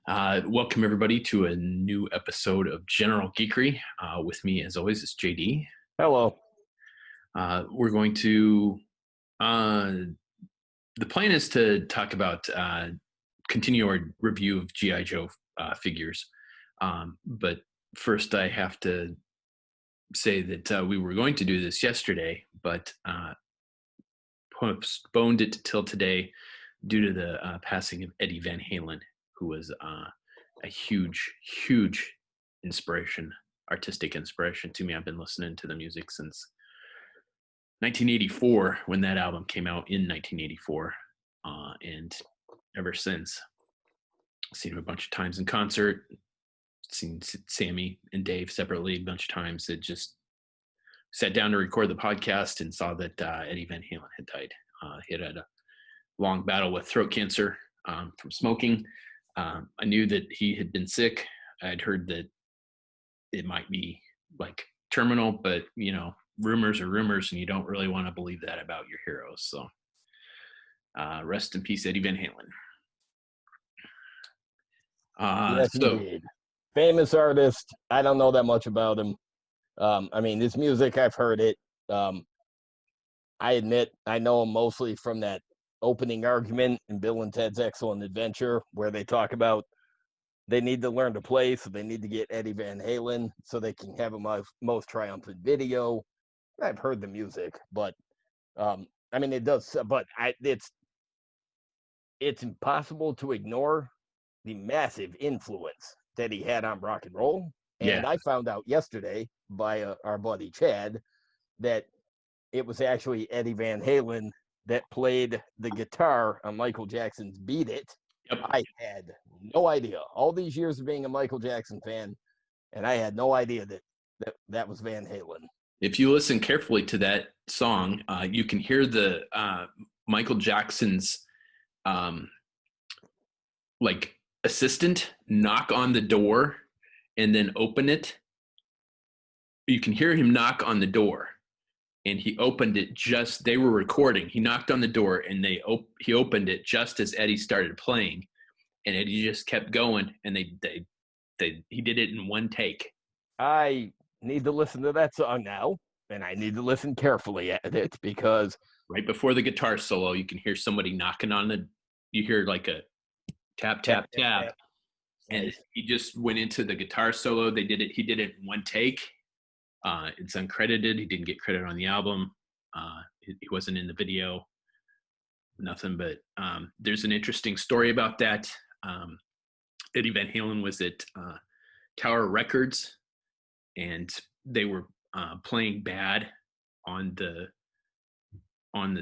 Welcome everybody to a new episode of General Geekery. With me, as always, is JD. Hello. We're going to. The plan is to talk about continue our review of GI Joe figures, but first I have to say that we were going to do this yesterday, but postponed it till today due to the passing of Eddie Van Halen, who was a huge inspiration, artistic inspiration to me. I've been listening to the music since 1984 when that album came out in 1984, and ever since. Seen him a bunch of times in concert, seen Sammy and Dave separately a bunch of times. It just sat down to record the podcast and saw that Eddie Van Halen had died. He had a long battle with throat cancer from smoking. I knew that he had been sick. I'd heard that it might be like terminal, but rumors are rumors, and you don't really want to believe that about your heroes. So rest in peace, Eddie Van Halen. Yes, indeed. Famous artist. I don't know that much about him. His music, I've heard it. I admit I know him mostly from that opening argument in Bill and Ted's Excellent Adventure, where they talk about they need to learn to play, so they need to get Eddie Van Halen so they can have a most triumphant video. I've heard the music, but it does. But it's impossible to ignore the massive influence that he had on rock and roll. And I found out yesterday by our buddy Chad that it was actually Eddie Van Halen that played the guitar on Michael Jackson's Beat It. Yep. I had no idea. All these years of being a Michael Jackson fan, and I had no idea that was Van Halen. If you listen carefully to that song, you can hear the Michael Jackson's assistant knock on the door and then open it. You can hear him knock on the door, and he opened it they were recording. He knocked on the door, and he opened it just as Eddie started playing, and Eddie just kept going, and he did it in one take. I need to listen to that song now, and I need to listen carefully at it, because right before the guitar solo, you can hear somebody knocking you hear like a tap, tap, tap. And he just went into the guitar solo. He did it in one take. It's uncredited. He didn't get credit on the album. He wasn't in the video. Nothing, but there's an interesting story about that. Eddie Van Halen was at Tower Records, and they were playing bad on the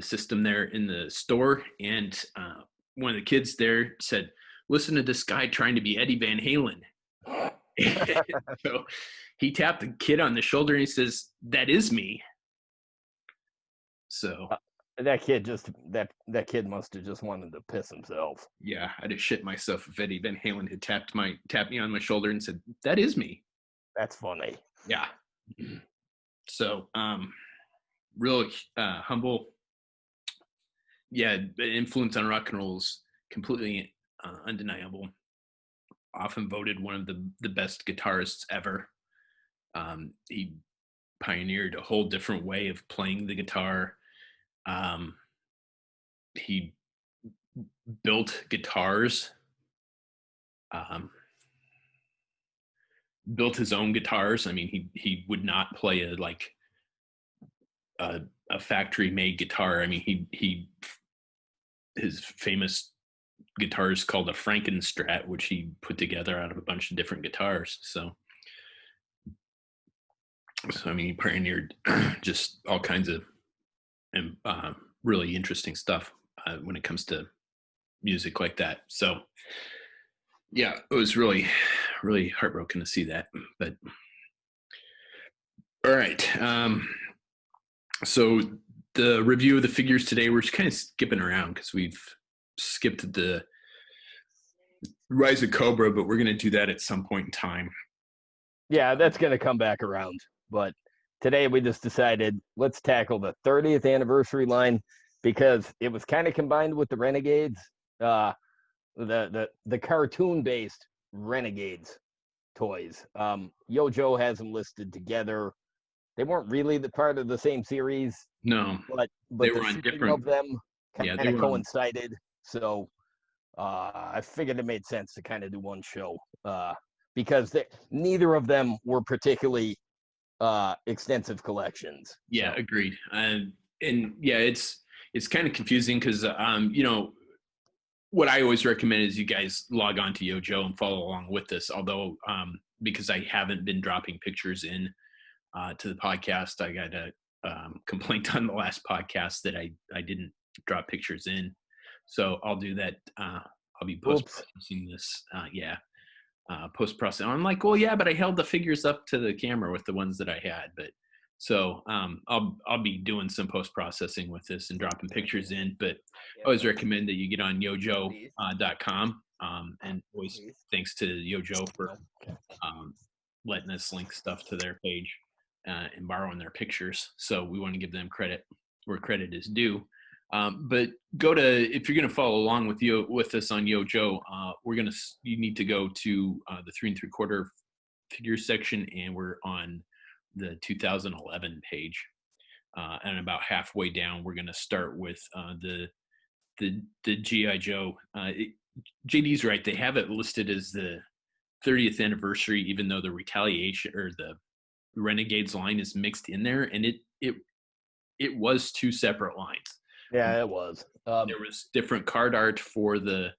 system there in the store, and one of the kids there said, "Listen to this guy trying to be Eddie Van Halen." So he tapped the kid on the shoulder and he says, "That is me." So that kid must have just wanted to piss himself. Yeah, I'd have shit myself if Eddie Van Halen had tapped me on my shoulder and said, "That is me." That's funny. Yeah. So real humble. Yeah, the influence on rock and roll is completely undeniable. Often voted one of the best guitarists ever. He pioneered a whole different way of playing the guitar. He built guitars, built his own guitars. I mean, he would not play a factory made guitar. I mean, his famous guitar is called a Frankenstrat, which he put together out of a bunch of different guitars. So I mean, he pioneered just all kinds of really interesting stuff when it comes to music like that. So yeah, it was really, really heartbroken to see that. But all right. So the review of the figures today, we're just kind of skipping around because we've skipped the Rise of Cobra, but we're going to do that at some point in time. Yeah, that's going to come back around. But today we just decided let's tackle the 30th anniversary line, because it was kind of combined with the Renegades, the cartoon-based Renegades toys. Yo-Joe has them listed together. They weren't really the part of the same series. No, but they the were on shooting different. of them kind Yeah, of coincided. So I figured it made sense to kind of do one show because neither of them were particularly extensive collections. Yeah, so. agreed. And yeah, it's kind of confusing because what I always recommend is you guys log on to Yojo and follow along with this. Although because I haven't been dropping pictures in to the podcast, I got a complaint on the last podcast that I didn't drop pictures in. So I'll do that. I'll be post processing this. Post processing. I'm like, well, yeah, but I held the figures up to the camera with the ones that I had. But so I'll be doing some post processing with this and dropping pictures in. But I always recommend that you get on yojo.com. And always thanks to Yojo for letting us link stuff to their page and borrowing their pictures. So we want to give them credit where credit is due. But if you're going to follow along with us on Yojo, you need to go to the 3 3/4 figure section, and we're on the 2011 page. And about halfway down, we're going to start with the GI Joe. JD's right; they have it listed as the 30th anniversary, even though the Retaliation or the Renegades line is mixed in there, and it was 2 separate lines. Yeah, it was. There was different card art for the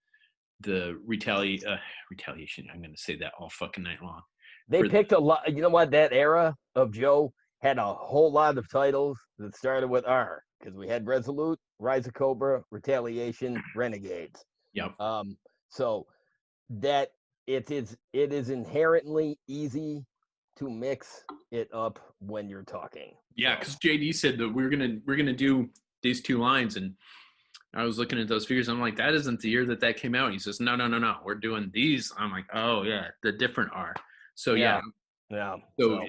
retaliation. I'm going to say that all fucking night long. They picked a lot. You know what? That era of Joe had a whole lot of titles that started with R because we had Resolute, Rise of Cobra, Retaliation, Renegades. Yep. So that it is inherently easy to mix it up when you're talking. Yeah, because JD said that we're gonna do these 2 lines, and I was looking at those figures. I'm like, that isn't the year that came out. And he says, no, we're doing these. I'm like, oh yeah, the different R. So yeah. So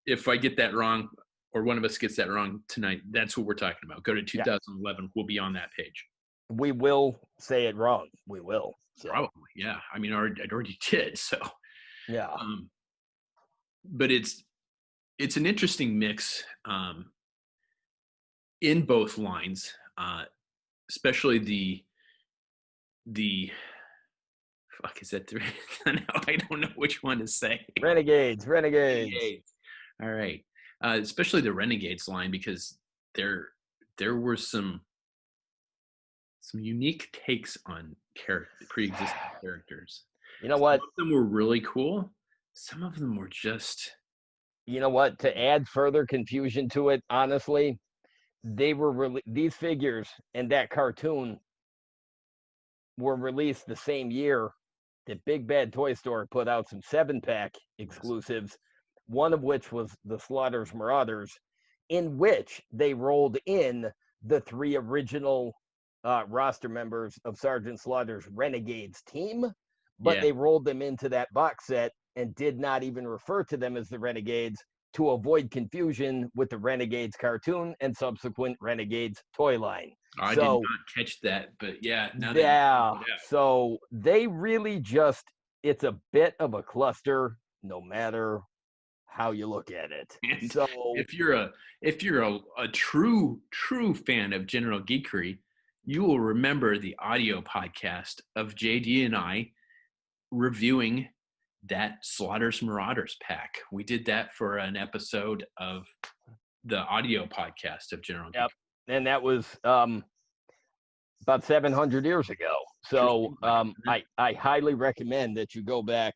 if I get that wrong, or one of us gets that wrong tonight, that's what we're talking about. Go to 2011. We'll be on that page. We will say it wrong. We will. So. Probably, yeah. I mean, I already did. So yeah. But it's an interesting mix in both lines, especially the fuck is that? Now I don't know which one to say. Renegades. All right, especially the Renegades line, because there were some unique takes on pre-existing characters. You know what? Some of them were really cool. Some of them were just. You know what? To add further confusion to it, honestly, these figures and that cartoon were released the same year that Big Bad Toy Store put out some 7-pack exclusives, one of which was the Slaughter's Marauders, in which they rolled in the 3 original roster members of Sergeant Slaughter's Renegades team, but they rolled them into that box set and did not even refer to them as the Renegades to avoid confusion with the Renegades cartoon and subsequent Renegades toy line. I did not catch that, but yeah. So they really it's a bit of a cluster, no matter how you look at it. And so if you're a true fan of General Geekery, you will remember the audio podcast of JD and I reviewing that Slaughter's Marauders pack. We did that for an episode of the audio podcast of General Geekery. And that was about 700 years ago. So I highly recommend that you go back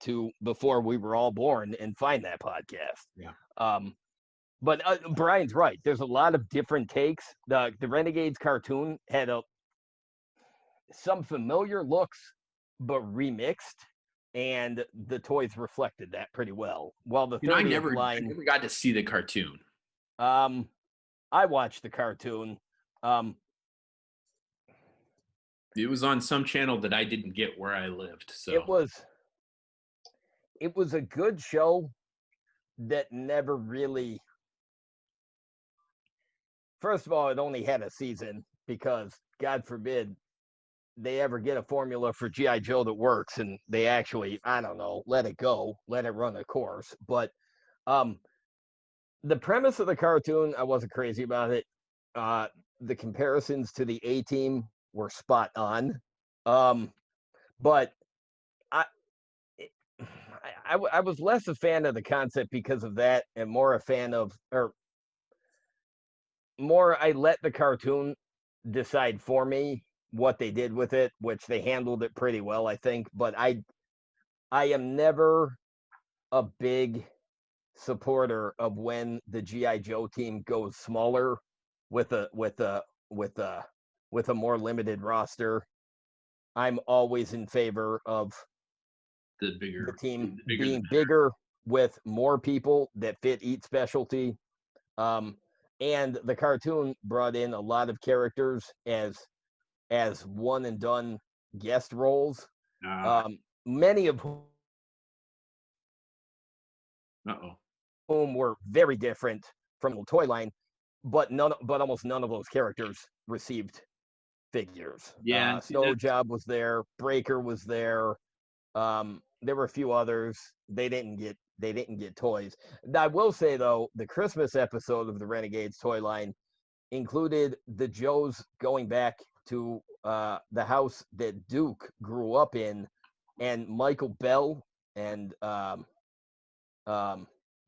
to before we were all born and find that podcast. Yeah. But Brian's right. There's a lot of different takes. The Renegades cartoon had some familiar looks, but remixed, and the toys reflected that pretty well. While the 30th I never got to see the cartoon. I watched the cartoon. It was on some channel that I didn't get where I lived. So it was a good show that never really. First of all, it only had a season because, God forbid, they ever get a formula for GI Joe that works, and they actually, I don't know, let it go, let it run a course. But um, the premise of the cartoon, I wasn't crazy about it. The comparisons to the A Team were spot on, but I, I was less a fan of the concept because of that, and more a fan of, or more I let the cartoon decide for me what they did with it, which they handled it pretty well, I think. But I am never a big supporter of when the GI Joe team goes smaller with with a with a more limited roster. I'm always in favor of the team the bigger being bigger with more people that fit each specialty. Um, and the cartoon brought in a lot of characters as one and done guest roles. Many of uh-oh. whom were very different from the toy line, but almost none of those characters received figures. Yeah, and see Snow that's Job was there, Breaker was there. There were a few others. They didn't get toys. I will say though, the Christmas episode of the Renegades toy line included the Joes going back to the house that Duke grew up in, and Michael Bell and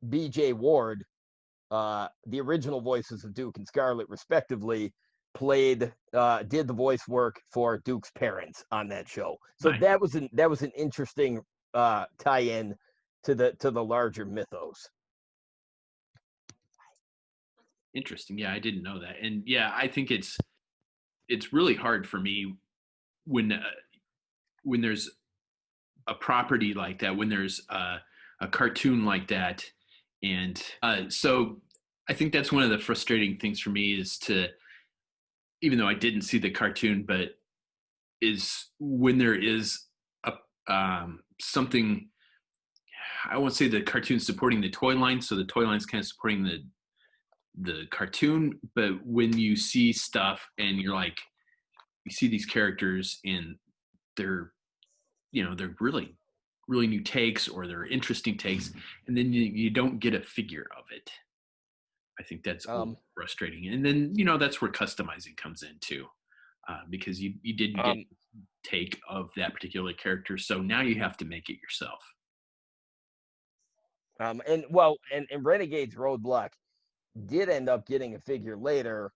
B.J. Ward, the original voices of Duke and Scarlet, respectively, did the voice work for Duke's parents on that show. So nice. that was an interesting tie-in to the larger mythos. Interesting. Yeah, I didn't know that. And yeah, I think it's really hard for me when when there's a property like that, when there's a cartoon like that, and so I think that's one of the frustrating things for me is to, even though I didn't see the cartoon, but is when there is a something. I won't say the cartoon supporting the toy line, so the toy line's kind of supporting the cartoon, but when you see stuff and you're like, you see these characters and they're, they're really new takes or they're interesting takes, and then you don't get a figure of it. I think that's frustrating. And then, that's where customizing comes in too, because you didn't get take of that particular character, so now you have to make it yourself. And Renegades Roadblock did end up getting a figure later,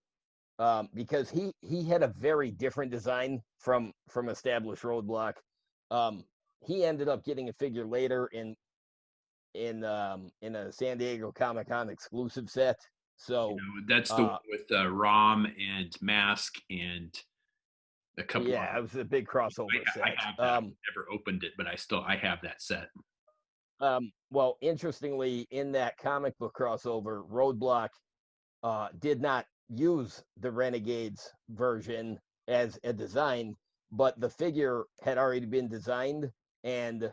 because he had a very different design from established Roadblock. He ended up getting a figure later in a San Diego Comic-Con exclusive set. So that's the one with Rom and Mask and a couple. Yeah, it was a big crossover set. I have that. Never opened it, but I have that set. Well, interestingly, in that comic book crossover, Roadblock did not use the Renegades version as a design, but the figure had already been designed and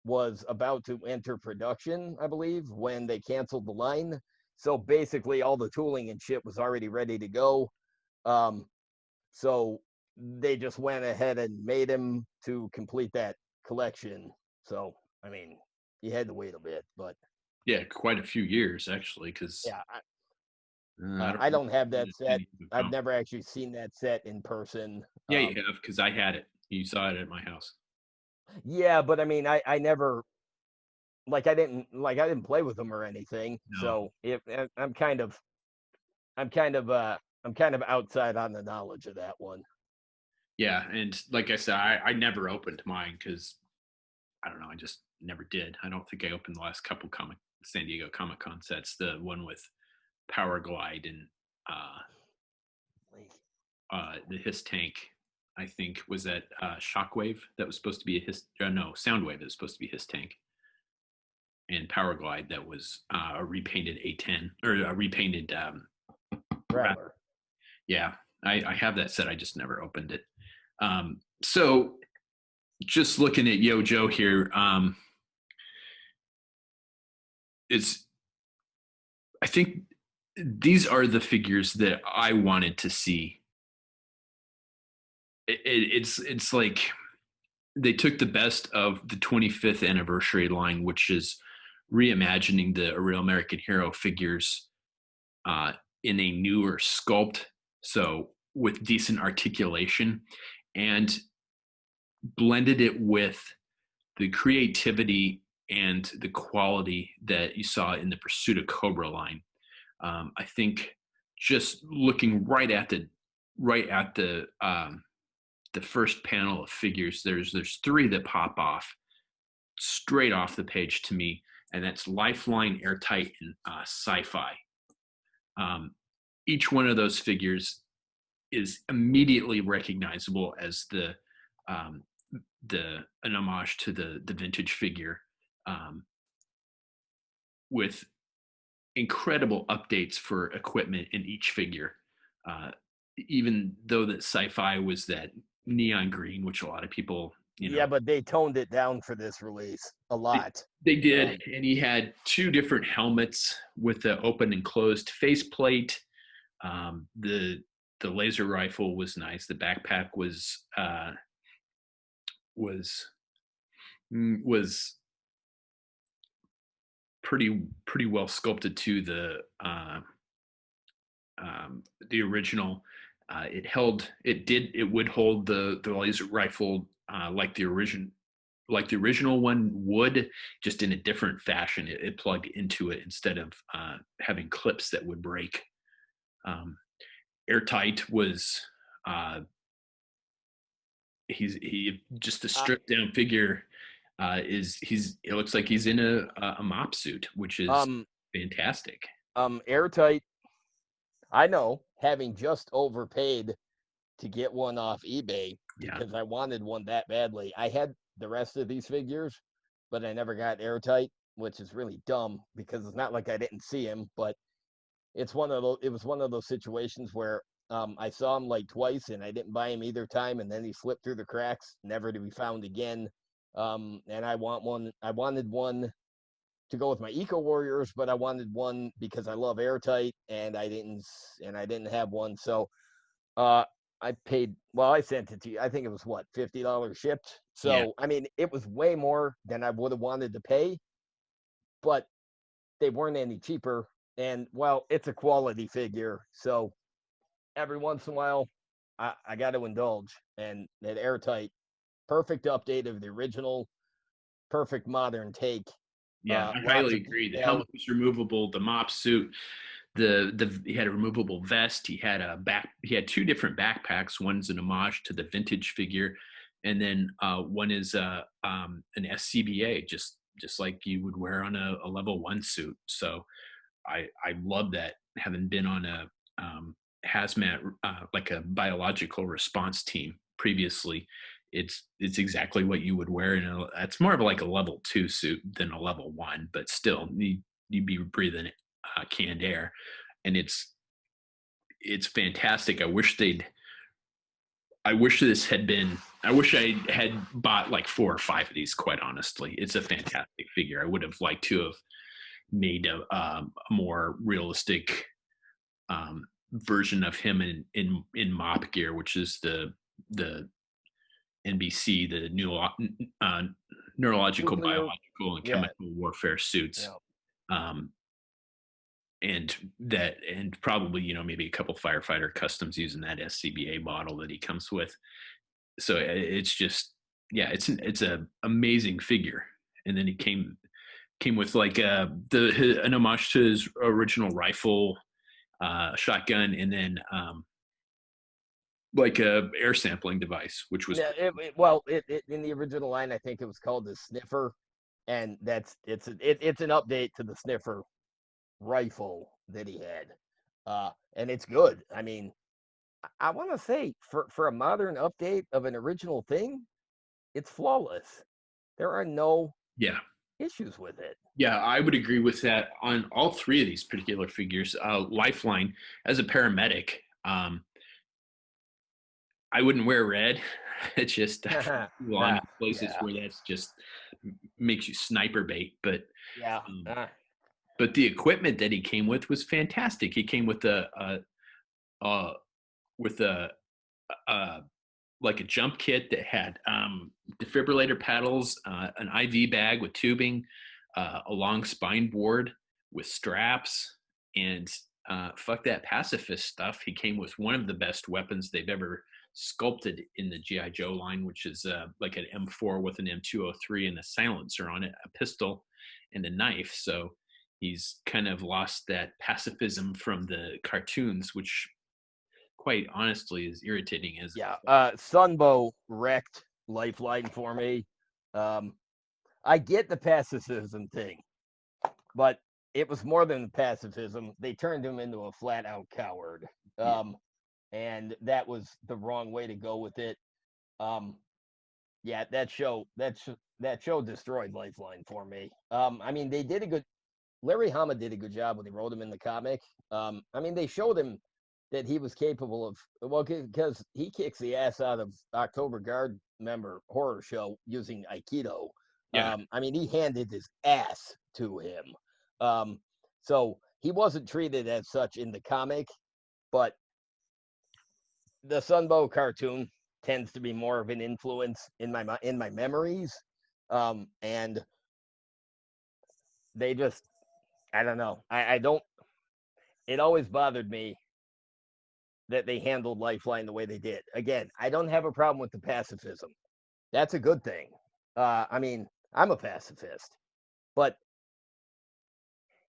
was about to enter production, I believe, when they canceled the line. So basically, all the tooling and shit was already ready to go. So they just went ahead and made him to complete that collection. So, I mean, you had to wait a bit, but yeah, quite a few years actually, because yeah, I don't have that set. I've Oh. never actually seen that set in person. Yeah, you have, because I had it. You saw it at my house. Yeah, but I mean, I never I didn't play with them or anything. No. So if I'm kind of outside on the knowledge of that one. Yeah, and like I said, I never opened mine because I don't know, I just never did. I don't think I opened the last couple San Diego Comic Con sets. The one with Power Glide and the Hiss Tank, I think, was that Shockwave that was supposed to be Soundwave that was supposed to be Hiss Tank, and Power Glide that was a repainted A10 or a repainted Rattler. Yeah, I have that set. I just never opened it. So just looking at Yo Joe here, I think these are the figures that I wanted to see It's like they took the best of the 25th anniversary line, which is reimagining the Real American Hero figures uh, in a newer sculpt, so with decent articulation, and blended it with the creativity and the quality that you saw in the Pursuit of Cobra line. I think just looking right at the first panel of figures, there's three that pop off straight off the page to me, and that's Lifeline, Airtight, and Sci-Fi. Um, each one of those figures is immediately recognizable as um, an homage to the vintage figure, um, with incredible updates for equipment in each figure. Uh, Even though that Sci-Fi was that neon green, which a lot of people, Yeah, but they toned it down for this release a lot. they did, and he had two different helmets with the open and closed faceplate. The laser rifle was nice. The backpack was was pretty well sculpted to the original. It would hold the laser rifle like the original one would, just in a different fashion. It plugged into it instead of having clips that would break. Um, Airtight was uh, he just a stripped down figure. It looks like he's in a mop suit, which is fantastic. Airtight. I know, having just overpaid to get one off eBay because I wanted one that badly. I had the rest of these figures, but I never got Airtight, which is really dumb because it's not like I didn't see him, but it was one of those situations where I saw him like twice and I didn't buy him either time, and then he slipped through the cracks, never to be found again. And I wanted one to go with my Eco Warriors, but I wanted one because I love Airtight, and I didn't have one. So I paid. Well, I sent it to you. I think it was what, $50 shipped. So I mean, it was way more than I would have wanted to pay, but they weren't any cheaper. And well, it's a quality figure, so every once in a while, I got to indulge. And that Airtight, perfect update of the original, perfect modern take. Yeah, I highly agree. The helmet was removable. The mop suit, he had a removable vest. He had two different backpacks. One's an homage to the vintage figure, and then one is an SCBA, just like you would wear on a level 1 suit. So I love that. Having been on a hazmat, like a biological response team previously, it's exactly what you would wear. It's more of like a level 2 suit than a level 1, but still you'd be breathing canned air, and it's fantastic. I wish I had bought like 4 or 5 of these, quite honestly. It's a fantastic figure. I would have liked to have made a more realistic version of him in mop gear, which is the NBC, the new neurological, biological, and chemical warfare suits. Um, and probably, maybe a couple firefighter customs using that SCBA model that he comes with. So it's just, it's a amazing figure. And then he came with like an homage to his original rifle, shotgun, and then like a air sampling device, which was in the original line, I think it was called the Sniffer, and it's an update to the Sniffer rifle that he had, and it's good. I mean, I want to say for a modern update of an original thing, it's flawless. There are no issues with it. Yeah, I would agree with that on all 3 of these particular figures. Lifeline, as a paramedic, I wouldn't wear red. It's just on places where that's just makes you sniper bait. But but the equipment that he came with was fantastic. He came with a like a jump kit that had defibrillator pedals, an IV bag with tubing, a long spine board with straps, and fuck that pacifist stuff. He came with one of the best weapons they've ever sculpted in the GI Joe line, which is like an M4 with an M203 and a silencer on it, a pistol, and a knife. So he's kind of lost that pacifism from the cartoons, which quite honestly is irritating as yeah. Sunbow wrecked Lifeline for me. I get the pacifism thing, but it was more than pacifism. They turned him into a flat out coward. And that was the wrong way to go with it. Yeah, that show destroyed Lifeline for me. I mean, they did a good Larry Hama did a good job when he wrote him in the comic. I mean, they showed him that he was capable of, well, because he kicks the ass out of October Guard member horror show using Aikido. yeah. I mean, he handed his ass to him. So he wasn't treated as such in the comic, but the Sunbow cartoon tends to be more of an influence in my memories. And they just, I don't know. I don't. It always bothered me that they handled Lifeline the way they did. Again, I don't have a problem with the pacifism. That's a good thing. I mean, I'm a pacifist, but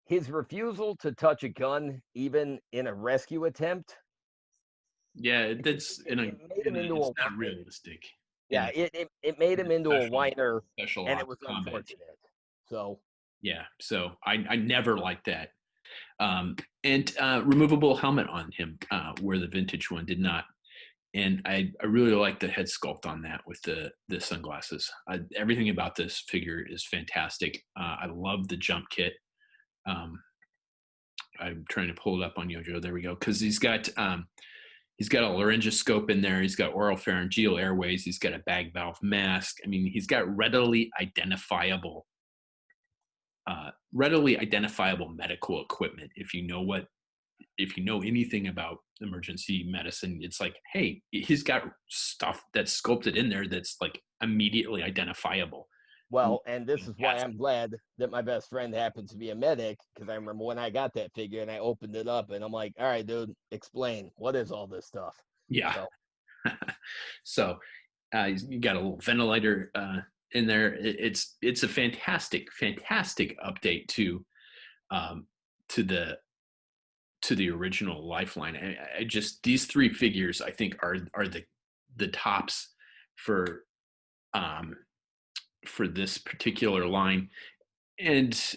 his refusal to touch a gun, even in a rescue attempt, Yeah, that's it made him into it's a not realistic. yeah. It made him into a whiner, special and it ops was combat. unfortunate. So Yeah, so I never liked that. And removable helmet on him, where the vintage one did not. And I really like the head sculpt on that with the sunglasses. Everything about this figure is fantastic. I love the jump kit. I'm trying to pull it up on Yojo. There we go. Because he's got a laryngoscope in there. He's got oral pharyngeal airways. He's got a bag valve mask. I mean, he's got readily identifiable medical equipment. If you know anything about emergency medicine, it's like, hey, he's got stuff that's sculpted in there that's like immediately identifiable. well, and this is why I'm glad that my best friend happens to be a medic, because I remember when I got that figure and I opened it up and I'm like, all right, dude, explain, what is all this stuff? Yeah. So you got a little ventilator in there. It's a fantastic update to the original Lifeline. I just, these three figures I think are the tops for this particular line. And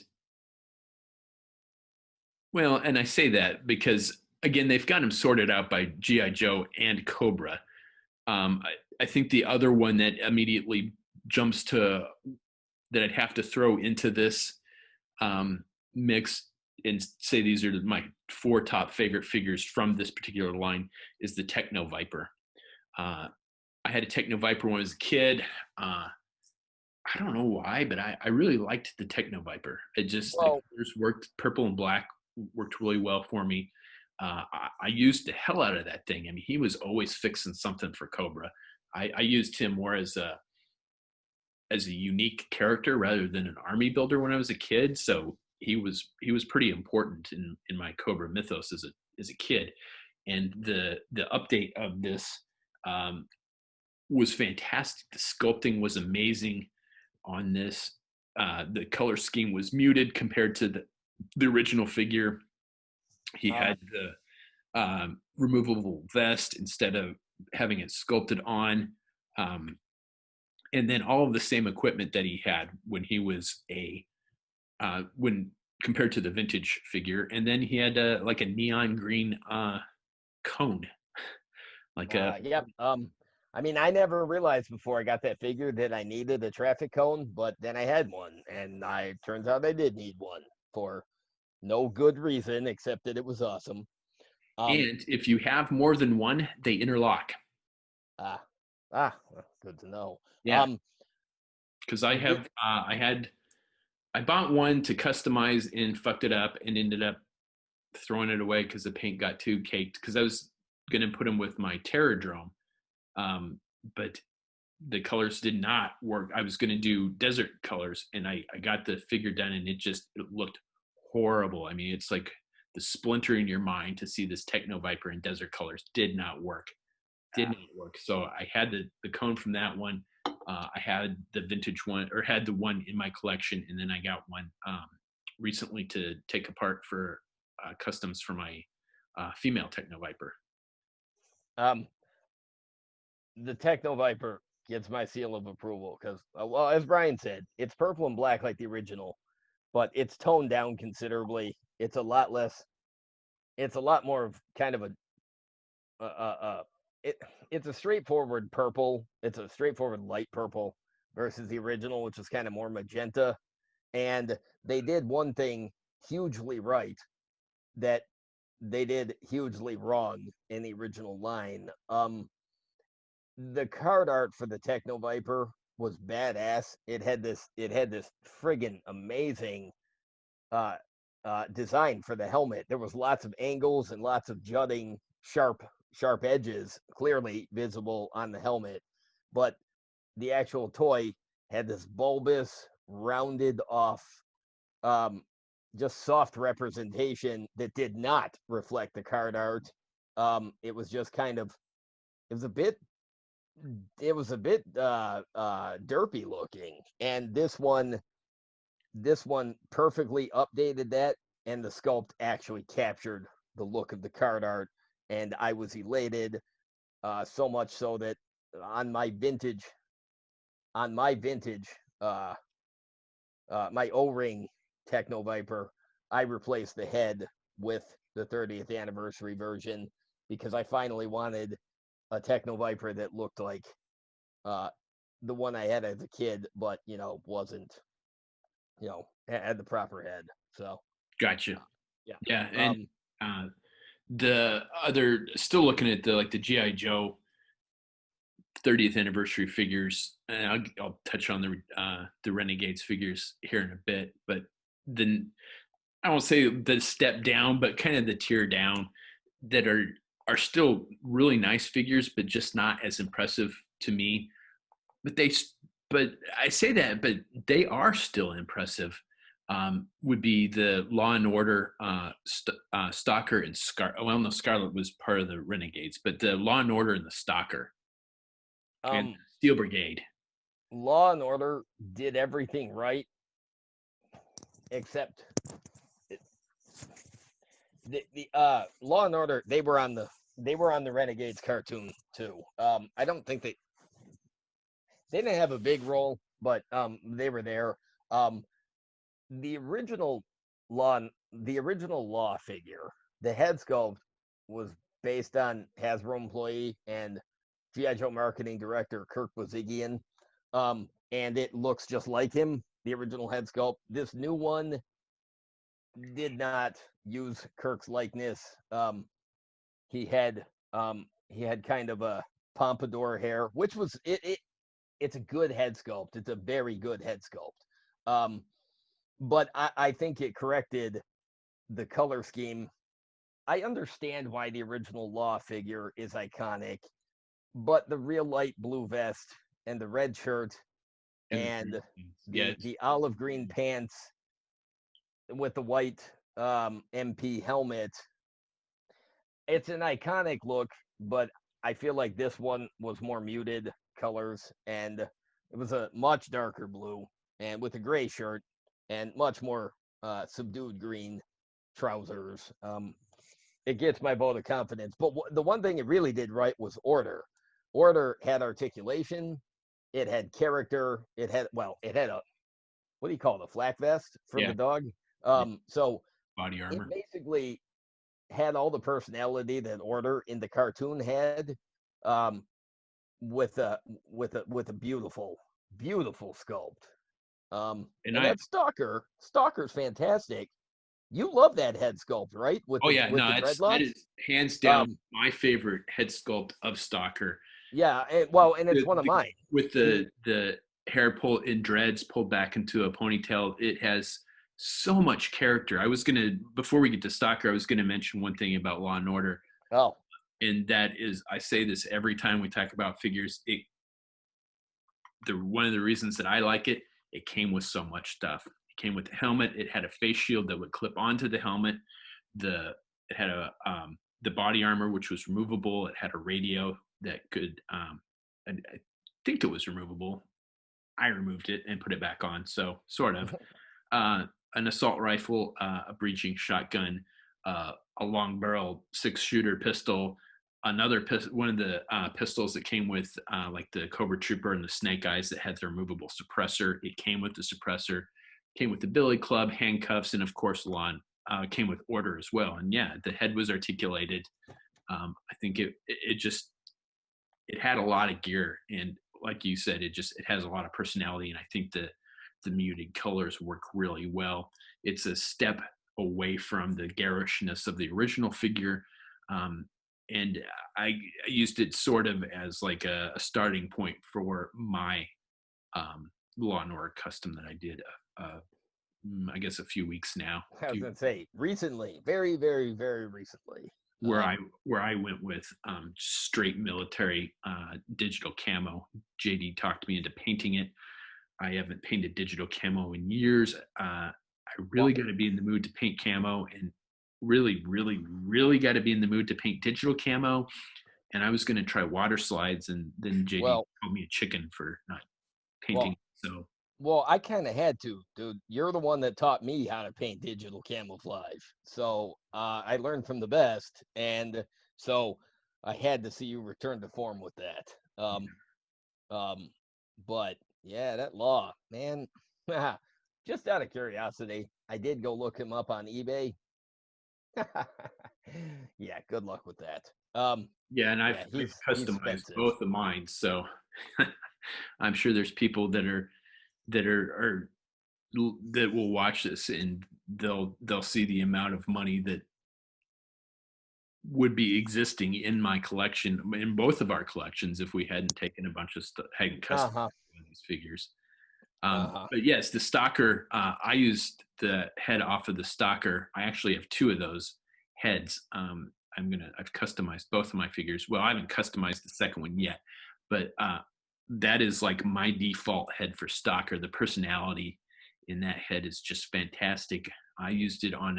well, and I say that because again, they've got them sorted out by GI Joe and Cobra. I think the other one that immediately jumps to that I'd have to throw into this mix and say these are my four top favorite figures from this particular line is the Techno Viper. I had a Techno Viper when I was a kid. I don't know why, but I really liked the Techno Viper. It just, the colors worked, purple and black worked really well for me. I used the hell out of that thing. I mean, he was always fixing something for Cobra. I used him more as a unique character rather than an army builder when I was a kid. So he was pretty important in my Cobra mythos as a kid. And the update of this was fantastic. The sculpting was amazing on this. The color scheme was muted compared to the original figure. He had the removable vest instead of having it sculpted on. And then all of the same equipment that he had when he was when compared to the vintage figure. And then he had like a neon green cone. Like yep. I mean, I never realized before I got that figure that I needed a traffic cone, but then I had one, and turns out I did need one for no good reason except that it was awesome. And if you have more than one, they interlock. Good to know. Yeah. Because I bought one to customize and fucked it up and ended up throwing it away because the paint got too caked. Because I was gonna put them with my Terrordrome, but the colors did not work. I was going to do desert colors, and I got the figure done, and it looked horrible. I mean, it's like the splinter in your mind to see this Techno Viper in desert colors did not work. Did not work. So I had the cone from that one. I had the vintage one, or had the one in my collection, and then I got one recently to take apart for customs for my female Techno Viper. The Techno Viper gets my seal of approval because, well, as Brian said, it's purple and black like the original, but it's toned down considerably. It's a lot less. It's a lot more of kind of a it's a straightforward purple. It's a straightforward light purple versus the original, which is kind of more magenta. And they did one thing hugely right that they did hugely wrong in the original line. The card art for the Techno Viper was badass. It had this friggin' amazing design for the helmet. There was lots of angles and lots of jutting, sharp edges clearly visible on the helmet, but the actual toy had this bulbous, rounded off, just soft representation that did not reflect the card art. It was just kind of, it was a bit derpy looking, and this one perfectly updated that, and the sculpt actually captured the look of the card art, and I was elated, so much so that on my vintage my O-ring Techno Viper, I replaced the head with the 30th anniversary version because I finally wanted a Techno Viper that looked like the one I had as a kid, but wasn't, had the proper head. So Gotcha. yeah. Yeah, and the other, still looking at the GI Joe 30th anniversary figures, and I'll touch on the Renegades figures here in a bit, but then I won't say the step down, but kind of the tier down that are still really nice figures, but just not as impressive to me. But I say that, but they are still impressive. Would be the Law and Order Stalker and Scarlet. Well, no, Scarlet was part of the Renegades, but the Law and Order and the Stalker and Steel Brigade. Law and Order did everything right, except the Law and Order. They were on the Renegades cartoon too. I don't think they didn't have a big role, but they were there. The original Law figure, the head sculpt was based on Hasbro employee and G.I. Joe marketing director Kirk Bozigian, and it looks just like him, the original head sculpt. This new one did not use Kirk's likeness. He had kind of a pompadour hair, which was it's a good head sculpt. It's a very good head sculpt. But I think it corrected the color scheme. I understand why the original Law figure is iconic, but the real light blue vest and the red shirt and the olive green pants with the white MP helmet, it's an iconic look, but I feel like this one was more muted colors, and it was a much darker blue and with a gray shirt and much more subdued green trousers. It gets my vote of confidence. But the one thing it really did right was Order. Order had articulation. It had character. It had a, what do you call it, a flak vest for the dog? So body armor. It basically had all the personality that Order in the cartoon had, with a beautiful sculpt. And that Stalker's fantastic. You love that head sculpt, right? With the that is hands down my favorite head sculpt of Stalker. Yeah, and it's one of mine. With the hair pulled in dreads, pulled back into a ponytail, it has so much character. Before we get to Stalker, I was gonna mention one thing about Law and Order. Oh, And that is, I say this every time we talk about figures. One of the reasons that I like it, it came with so much stuff. It came with the helmet. It had a face shield that would clip onto the helmet. It had the body armor, which was removable. It had a radio that could, I think it was removable. I removed it and put it back on. So sort of. An assault rifle, a breaching shotgun, a long barrel 6-shooter pistol, one of the pistols that came with like the Cobra Trooper and the Snake Eyes that had the removable suppressor. It came with the suppressor, came with the billy club, handcuffs, and of course lawn. Came with order as well. And yeah, the head was articulated. I think it had a lot of gear, and like you said, it has a lot of personality. And I think the muted colors work really well. It's a step away from the garishness of the original figure. And I used it sort of as like a starting point for my Law and Order custom that I did, I guess a few weeks now. I was going to say recently, very, very, very recently. Where I went with straight military digital camo. JD talked me into painting it. I haven't painted digital camo in years. I really got to be in the mood to paint camo, and really, really, really got to be in the mood to paint digital camo. And I was going to try water slides, and then JD called me a chicken for not painting. Well, I kind of had to, dude. You're the one that taught me how to paint digital camouflage. So I learned from the best, and so I had to see you return to form with that. But yeah, that Law, man. Just out of curiosity, I did go look him up on eBay. Yeah, good luck with that. Yeah, and I've customized both of mine, so I'm sure there's people that will watch this, and they'll see the amount of money that would be existing in my collection, in both of our collections, if we hadn't taken a bunch of stuff, hadn't customized these figures. But yes, the Stalker, I used the head off of the Stalker. I actually have 2 of those heads. I've customized both of my figures. Well, I haven't customized the second one yet, but that is like my default head for Stalker. The personality in that head is just fantastic. I used it on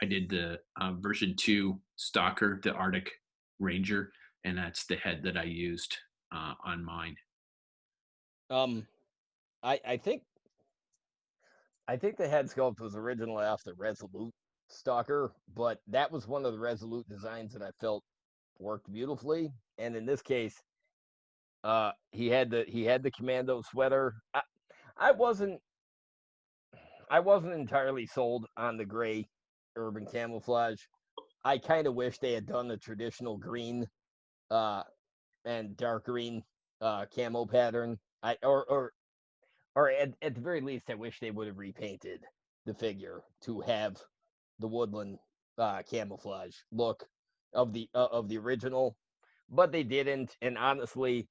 I did the version 2 Stalker, the Arctic Ranger, and that's the head that I used on mine. I think the head sculpt was originally off the Resolute Stalker, but that was one of the Resolute designs that I felt worked beautifully. And in this case, he had the commando sweater. I wasn't entirely sold on the gray urban camouflage. I kind of wish they had done the traditional green and dark green camo pattern. Or at the very least, I wish they would have repainted the figure to have the woodland camouflage look of the original, but they didn't. And honestly,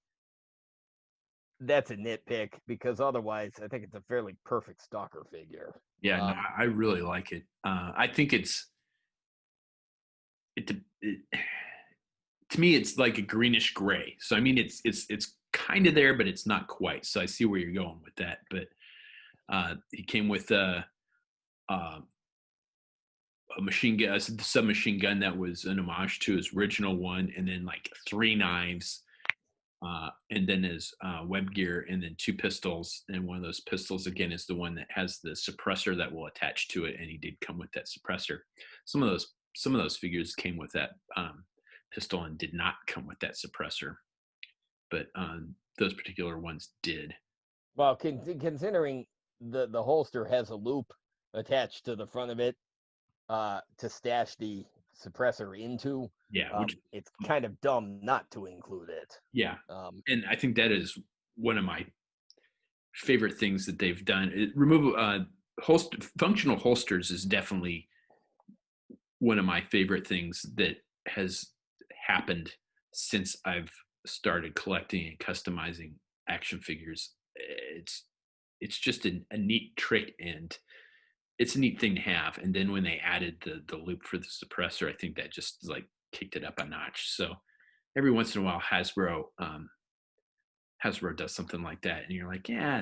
that's a nitpick, because otherwise, I think it's a fairly perfect Stalker figure. Yeah, no, I really like it. I think to me, it's like a greenish gray. So I mean, it's kind of there, but it's not quite. So I see where you're going with that. But he came with a machine gun, a submachine gun that was an homage to his original one, and then like 3 knives, and then his web gear, and then 2 pistols. And one of those pistols, again, is the one that has the suppressor that will attach to it, and he did come with that suppressor. Some of those figures came with that pistol and did not come with that suppressor, but those particular ones did. Well, considering the holster has a loop attached to the front of it to stash the suppressor into, it's kind of dumb not to include it. Yeah, and I think that is one of my favorite things that they've done. Functional holsters is definitely one of my favorite things that has happened since I've started collecting and customizing action figures. It's just a neat trick, and it's a neat thing to have. And then when they added the loop for the suppressor, I think that just like kicked it up a notch. So every once in a while, Hasbro does something like that, and you're like, yeah,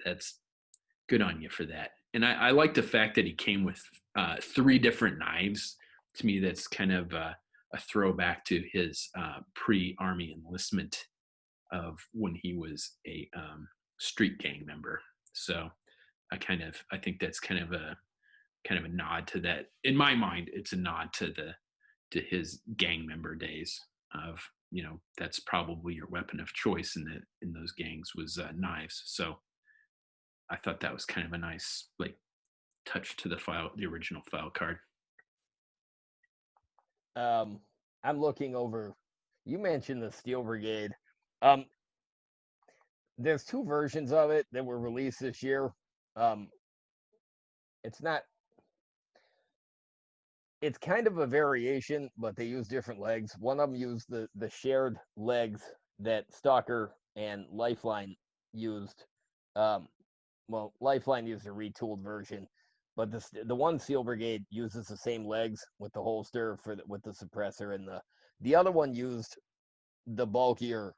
that's good on you for that. And I like the fact that he came with 3 different knives. To me, that's kind of a throwback to his pre-army enlistment of when he was a street gang member. So I think that's kind of a nod to that. In my mind, it's a nod to his gang member days of, that's probably your weapon of choice in those gangs was knives. So I thought that was kind of a nice like touch to the original file card. I'm looking over. You mentioned the Steel Brigade. There's 2 versions of it that were released this year. It's not. It's kind of a variation, but they use different legs. One of them used the shared legs that Stalker and Lifeline used. Well, Lifeline used a retooled version, but the one Steel Brigade uses the same legs with the holster with the suppressor, and the other one used the bulkier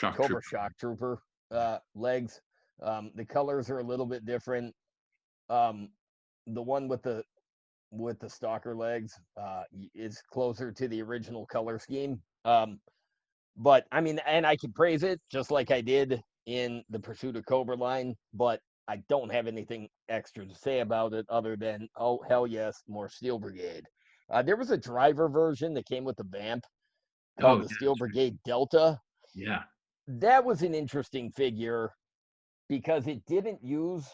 Cobra Shock Trooper legs. The colors are a little bit different. The one with the Stalker legs is closer to the original color scheme. But I mean, and I can praise it just like I did in the Pursuit of Cobra line, but I don't have anything extra to say about it other than, oh, hell yes, more Steel Brigade. There was a driver version that came with the Vamp called the Steel Brigade Delta. Yeah. That was an interesting figure because it didn't use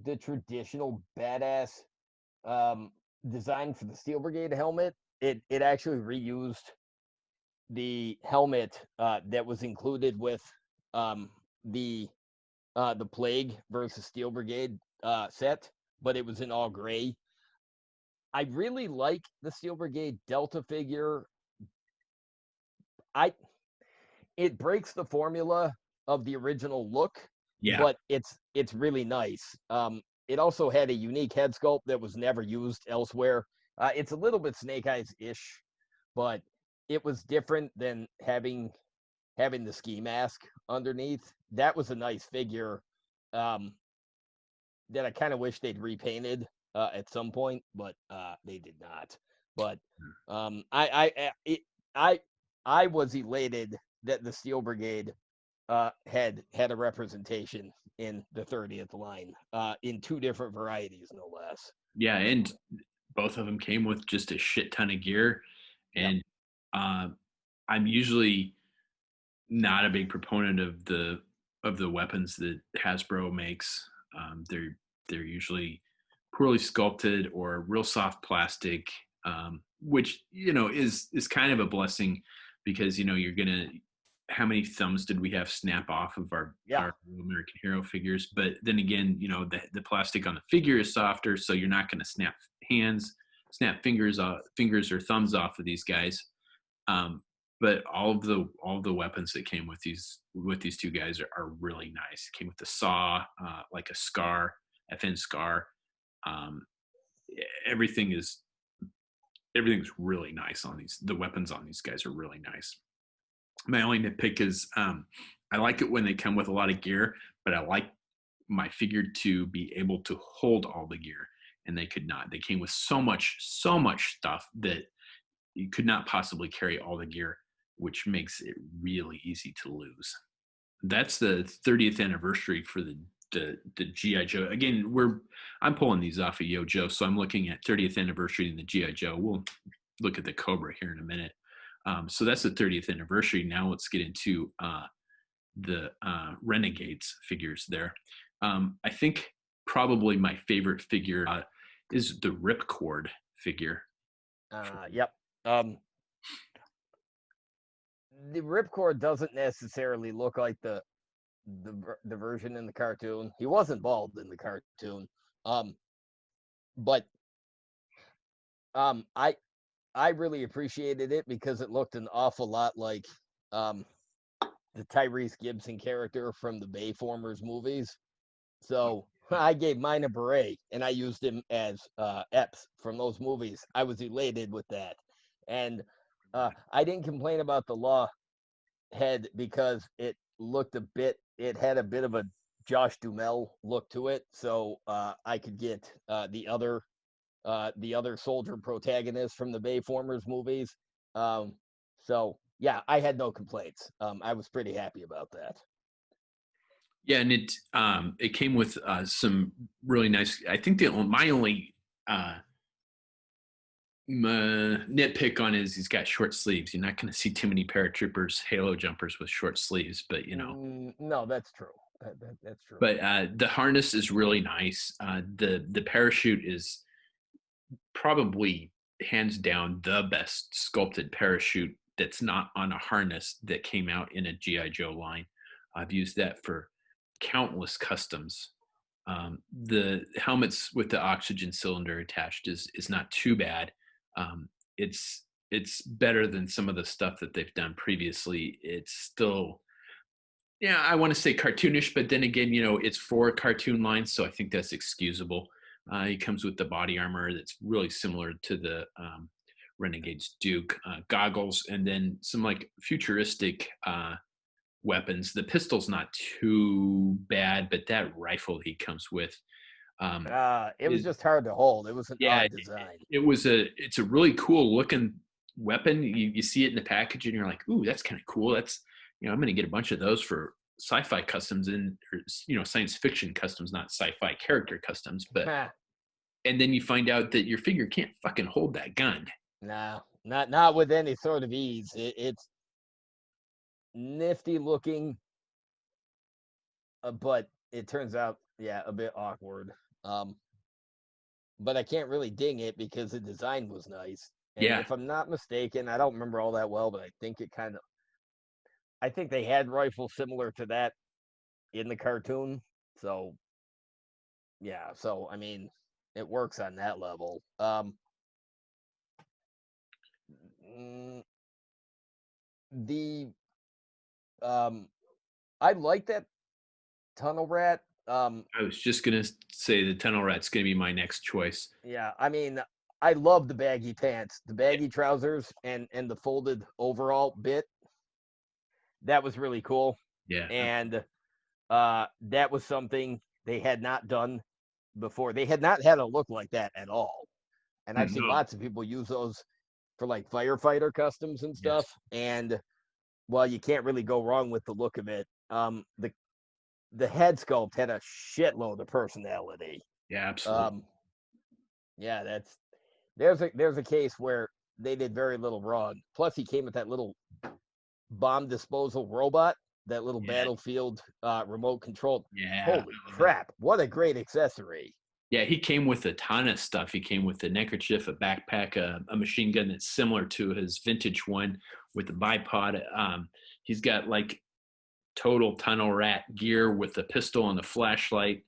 the traditional badass design for the Steel Brigade helmet. It actually reused the helmet that was included with the Plague versus Steel Brigade set, but it was in all gray. I really like the Steel Brigade Delta figure. It breaks the formula of the original look, but it's really nice. It also had a unique head sculpt that was never used elsewhere. It's a little bit Snake Eyes-ish, but it was different than having the ski mask underneath. That was a nice figure that I kind of wish they'd repainted at some point, but they did not. But I was elated that the Steel Brigade had a representation in the 30th line in 2 different varieties, no less. Yeah, and both of them came with just a shit ton of gear, and I'm usually not a big proponent of the weapons that Hasbro makes. They're usually poorly sculpted or real soft plastic, which is kind of a blessing because you're gonna. How many thumbs did we have snap off of our American Hero figures? But then again, the plastic on the figure is softer, so you're not going to snap fingers or thumbs off of these guys. But all of the weapons that came with these 2 guys are really nice. It came with the saw, like a scar, FN scar. Everything's really nice on these. The weapons on these guys are really nice. My only nitpick is I like it when they come with a lot of gear, but I like my figure to be able to hold all the gear, and they could not. They came with so much stuff that you could not possibly carry all the gear, which makes it really easy to lose. That's the 30th anniversary for the G.I. Joe. Again, I'm pulling these off of Yo Joe, so I'm looking at 30th anniversary in the G.I. Joe. We'll look at the Cobra here in a minute. So that's the 30th anniversary. Now let's get into the Renegades figures there. I think probably my favorite figure is the Ripcord figure. Yep. The Ripcord doesn't necessarily look like the version in the cartoon. He wasn't bald in the cartoon. But I really appreciated it because it looked an awful lot like the Tyrese Gibson character from the Bayformers movies. So I gave mine a beret, and I used him as Epps from those movies. I was elated with that, and I didn't complain about the law head because it had a bit of a Josh Duhamel look to it, so I could get the other soldier protagonist from the Bayformers movies. Um, so yeah, I had no complaints. I was pretty happy about that. Yeah, and it came with some really nice. I think my only nitpick on is he's got short sleeves. You're not going to see too many paratroopers halo jumpers with short sleeves, but No, that's true. That's true. But the harness is really nice. The parachute is probably hands down the best sculpted parachute that's not on a harness that came out in a GI Joe line. I've used that for countless customs. The helmets with the oxygen cylinder attached is not too bad. It's better than some of the stuff that they've done previously. It's still, yeah, I want to say cartoonish, but then again, it's for a cartoon line, so I think that's excusable. He comes with the body armor that's really similar to the Renegade's Duke, goggles, and then some like futuristic weapons. The pistol's not too bad, but that rifle he comes with, It was just hard to hold. It was an yeah, odd design. it's a really cool looking weapon. You see it in the package and you're like, ooh, that's kind of cool. That's, I'm going to get a bunch of those for sci-fi customs and, science fiction customs, not sci-fi character customs. But, and then you find out that your figure can't fucking hold that gun. No, not with any sort of ease. It's nifty looking, but it turns out, yeah, a bit awkward. But I can't really ding it because the design was nice. And Yeah. if I'm not mistaken, I don't remember all that well, but I think they had rifles similar to that in the cartoon. So yeah, so I mean, it works on that level. Mm, the I like that tunnel rat. I was just going to say the tunnel rat's going to be my next choice. Yeah, I mean, I love the baggy pants, the baggy trousers, and the folded overall bit. That was really cool. Yeah. And that was something they had not done before. They had not had a look like that at all. And I've seen No. lots of people use those for like firefighter customs and Yes. stuff. And well, you can't really go wrong with the look of it. The head sculpt had a shitload of personality. Yeah, absolutely. Yeah, there's a case where they did very little wrong. Plus, he came with that little bomb disposal robot, that little Yeah. battlefield remote control. Yeah. Holy crap! What a great accessory. Yeah, he came with a ton of stuff. He came with a neckerchief, a backpack, a machine gun that's similar to his vintage one with the bipod. He's got like total tunnel rat gear with a pistol and a flashlight.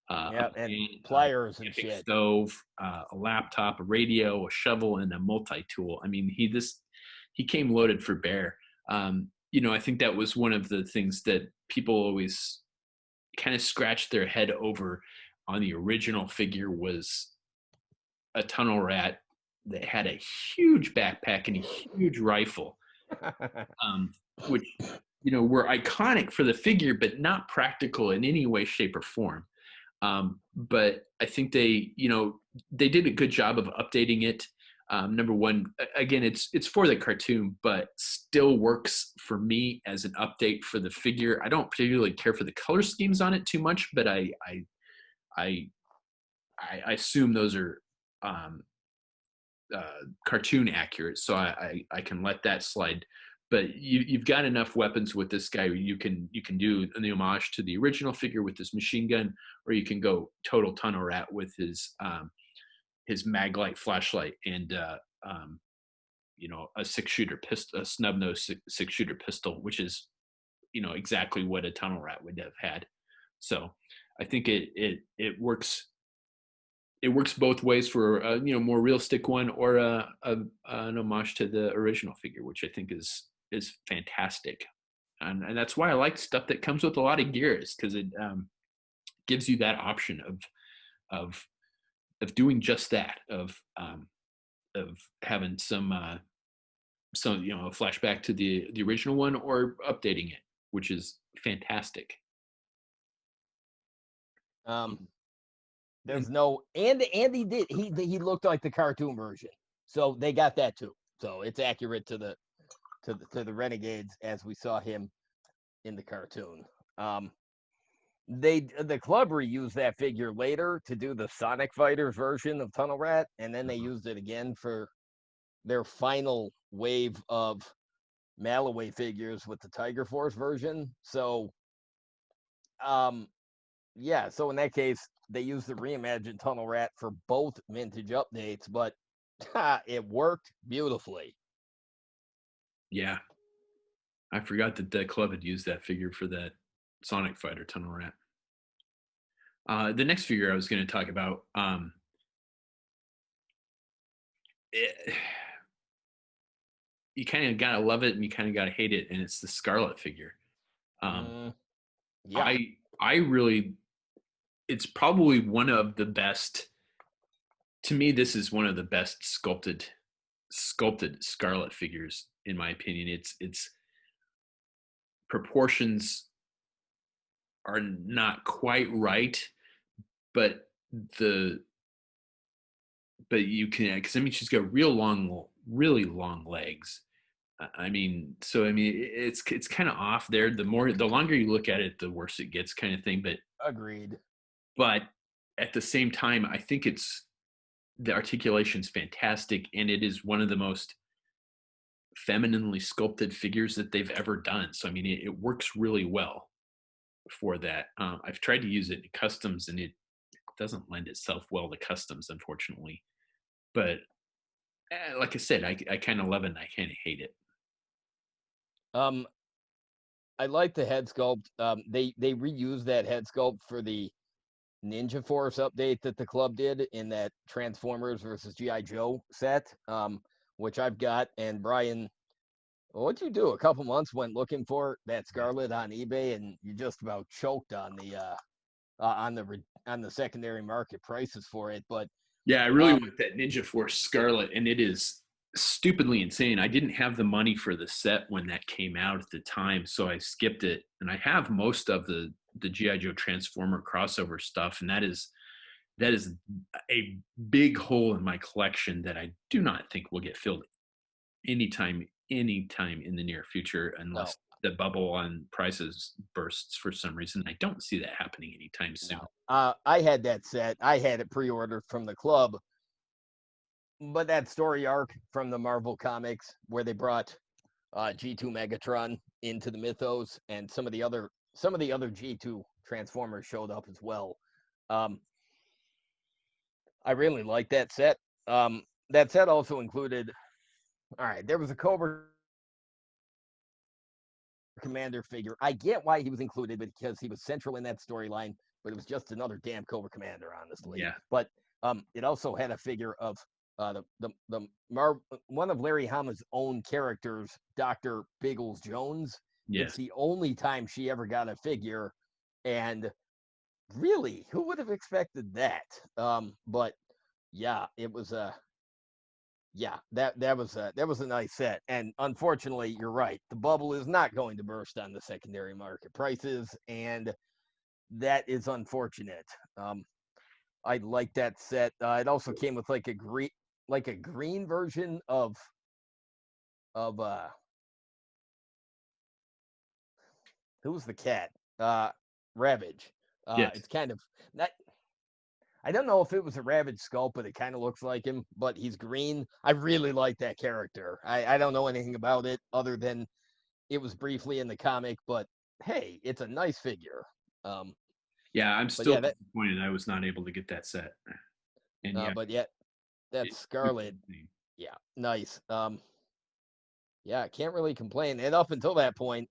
Yeah, and pliers and shit. Stove, a laptop, a radio, a shovel, and a multi-tool. I mean, he came loaded for bear. I think that was one of the things that people always kind of scratched their head over on the original figure was a tunnel rat that had a huge backpack and a huge rifle, which were iconic for the figure, but not practical in any way, shape, or form. But I think they did a good job of updating it. Number one, again, it's for the cartoon, but still works for me as an update for the figure. I don't particularly care for the color schemes on it too much, but I assume those are cartoon accurate, so I can let that slide. But you've got enough weapons with this guy. You can do the homage to the original figure with this machine gun, or you can go total tunnel rat with his maglite flashlight and a 6-shooter pistol, a snub nose 6-shooter pistol, which is exactly what a tunnel rat would have had. So I think it works. It works both ways for a more realistic one or an homage to the original figure, which I think is fantastic, and that's why I like stuff that comes with a lot of gears, because it gives you that option of doing just that, of having some a flashback to the original one or updating it, which is fantastic. There's no and he looked like the cartoon version, so they got that too. So it's accurate to the Renegades as we saw him in the cartoon. The club reused that figure later to do the Sonic Fighters version of Tunnel Rat, and then they used it again for their final wave of Malloway figures with the Tiger Force version. So, yeah. So in that case, they used the reimagined Tunnel Rat for both vintage updates, but it worked beautifully. Yeah, I forgot that the club had used that figure for that Sonic Fighter Tunnel Rat. The next figure I was going to talk about, you kind of gotta love it and you kind of gotta hate it, and it's the Scarlet figure. Yeah, I really, it's probably one of the best. To me, this is one of the best sculpted Scarlet figures in my opinion. It's proportions are not quite right, but the but you can, because I mean she's got really long legs. I mean, so I mean it's kind of off there. The longer you look at it, the worse it gets, kind of thing. agreed. But at the same time, I think the articulation's fantastic, and it is one of the most femininely sculpted figures that they've ever done. So I mean, it works really well for that. I've tried to use it in customs, and it doesn't lend itself well to customs, unfortunately. But like I said, I kind of love it and I kind of hate it. I like the head sculpt. They reused that head sculpt for the Ninja Force update that the club did in that Transformers versus GI Joe set, which I've got. And Brian, what'd you do? A couple months went looking for that Scarlet on eBay, and you just about choked on the secondary market prices for it. But Yeah, I really want that Ninja Force Scarlet, and it is stupidly insane. I didn't have the money for the set when that came out at the time, so I skipped it. And I have most of the GI Joe Transformer crossover stuff, and that is a big hole in my collection that I do not think will get filled anytime in the near future, unless the bubble on prices bursts for some reason. I don't see that happening anytime soon. No. I had that set. I had it pre-ordered from the club, but that story arc from the Marvel comics where they brought G2 Megatron into the mythos, and some of the other G2 Transformers showed up as well. I really like that set. That set also included, all right, there was a Cobra Commander figure. I get why he was included, because he was central in that storyline, but it was just another damn Cobra Commander, honestly. Yeah. But it also had a figure of one of Larry Hama's own characters, Dr. Biggles Jones. Yes. It's the only time she ever got a figure, and really, who would have expected that? But yeah, it was that was a nice set. And unfortunately, you're right, the bubble is not going to burst on the secondary market prices, and that is unfortunate. I like that set. It also came with like a green version of who was the cat? Ravage. Yes. It's kind of not, I don't know if it was a Ravage sculpt, but it kind of looks like him, but he's green. I really like that character. I don't know anything about it other than it was briefly in the comic, but hey, it's a nice figure. Yeah, I'm still disappointed I was not able to get that set. And but yet that Scarlet, yeah, nice. Yeah, can't really complain. And up until that point,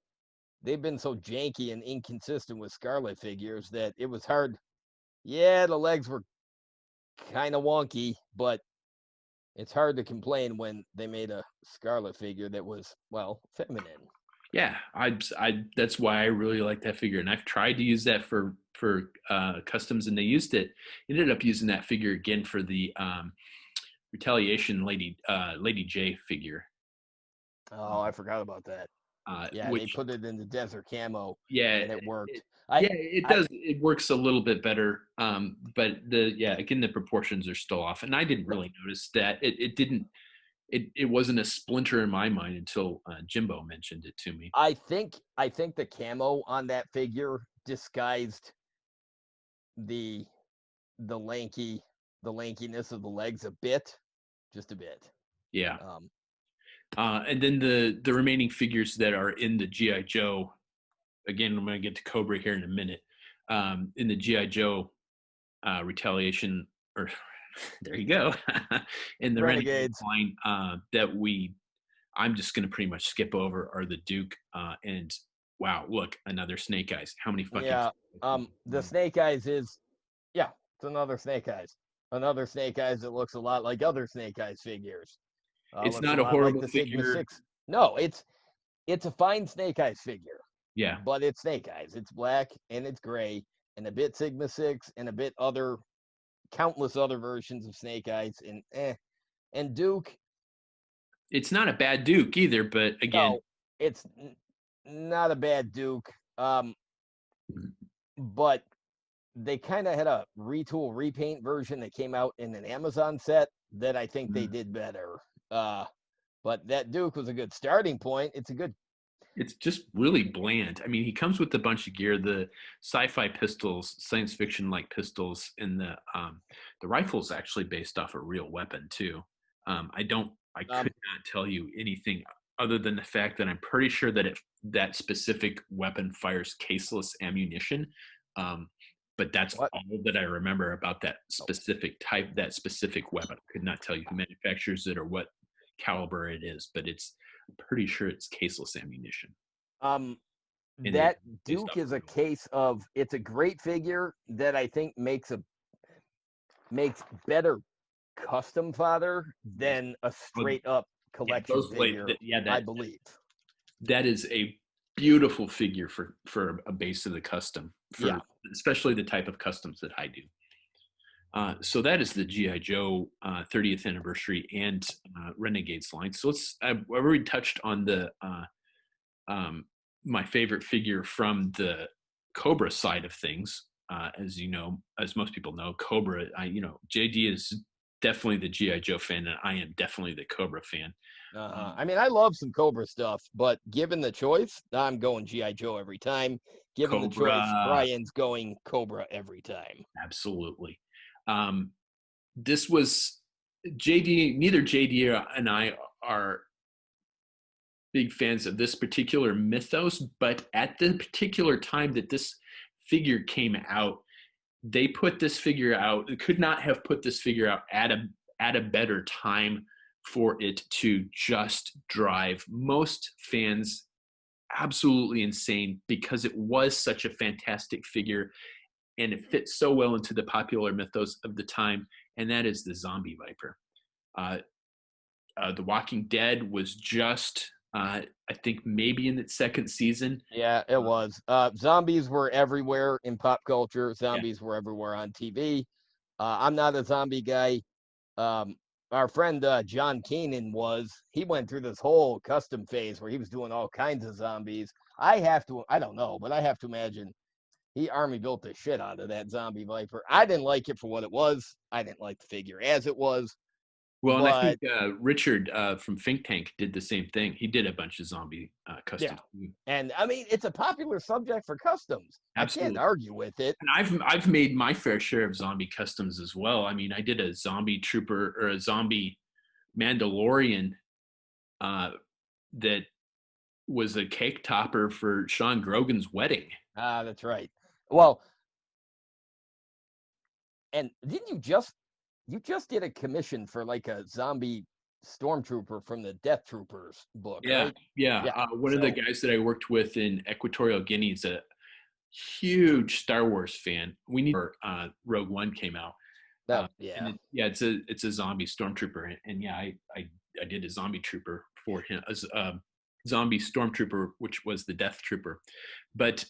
they've been so janky and inconsistent with Scarlet figures that it was hard. Yeah, the legs were kind of wonky, but it's hard to complain when they made a Scarlet figure that was, well, feminine. Yeah, that's why I really like that figure, and I've tried to use that for customs, and they used it. Ended up using that figure again for the retaliation Lady J figure. Oh, I forgot about that. Yeah, they Which put it in the desert camo, yeah, and it worked. it, I, yeah, it I, does. It works a little bit better, but again the proportions are still off, and I didn't no, really notice that. It didn't. It wasn't a splinter in my mind until Jimbo mentioned it to me. I think the camo on that figure disguised the the lanky the lankiness of the legs a bit, just a bit. Yeah. Um, And then the remaining figures that are in the GI Joe. Again, I'm going to get to Cobra here in a minute. In the GI Joe retaliation, or there you go, in the Renegade Renegades. line I'm just going to pretty much skip over are the Duke and wow, look, another Snake Eyes. How many fucking? Yeah. The Snake Eyes is, yeah, it's another Snake Eyes. Another Snake Eyes that looks a lot like other Snake Eyes figures. It's Looks a not a lot like horrible the Sigma figure. 6. No, it's a fine Snake Eyes figure, Yeah, but it's Snake Eyes. It's black and it's gray and a bit Sigma 6 and a bit other countless other versions of Snake Eyes and Duke. it's not a bad Duke either, but again, No, it's not a bad Duke. But they kind of had a retool repaint version that came out in an Amazon set that I think they did better. Uh, but that Duke was a good starting point. It's a good. it's just really bland. I mean, he comes with a bunch of gear, the sci-fi pistols, science fiction like pistols, and the rifle's actually based off a real weapon too. I Um, could not tell you anything other than the fact that I'm pretty sure that that specific weapon fires caseless ammunition. Um, but that's what? all that I remember about Oh, that specific weapon. I could not tell you who manufactures it or what caliber it is, but it's I'm pretty sure it's caseless ammunition, Um, and they that based Duke off is of a real. case of it's a great figure that I think makes better custom fodder Yes, than a well, straight up yeah, collection figure. yeah, I believe. that is a beautiful figure for a base of the custom Yeah. for especially the type of customs that I do. So that is the GI Joe 30th anniversary and Renegades line. So I've already touched on the um, my favorite figure from the Cobra side of things. As you know, as most people know, Cobra. JD is definitely the GI Joe fan, and I am definitely the Cobra fan. I mean, I love some Cobra stuff, but given the choice, I'm going GI Joe every time. Given the choice, Cobra, Brian's going Cobra every time. absolutely. Um, this was JD. Neither JD and I are big fans of this particular mythos, but at the particular time that this figure came out, they put this figure out. They could not have put this figure out at a better time for it to just drive most fans absolutely insane because it was such a fantastic figure and it fits so well into the popular mythos of the time, and that is the zombie viper. Uh, the Walking Dead was just, I think, maybe in its second season. Yeah, it Uh, was. Zombies were everywhere in pop culture. yeah, Zombies were everywhere on TV. I'm not a zombie guy. Um, our friend John Keenan was. He went through this whole custom phase where he was doing all kinds of zombies. I don't know, but I have to imagine he army built the shit out of that zombie viper. I didn't like it for what it was. I didn't like the figure as it was, well, and I think but Richard from Think Tank did the same thing. He did a bunch of zombie yeah. customs. And I mean, it's a popular subject for customs. I can't Absolutely. argue with it. And I've made my fair share of zombie customs as well. I mean, I did a zombie trooper or a zombie Mandalorian uh, that was a cake topper for Sean Grogan's wedding. Ah, that's right. Well, and didn't you just did a commission for like a zombie stormtrooper from the Death Troopers book, Yeah, right? yeah. Yeah. One of the So guys that I worked with in Equatorial Guinea is a huge Star Wars fan. We need Rogue One came out, that and yeah. yeah, it's a zombie stormtrooper, and yeah, I did a zombie trooper for him as zombie stormtrooper, which was the Death Trooper. But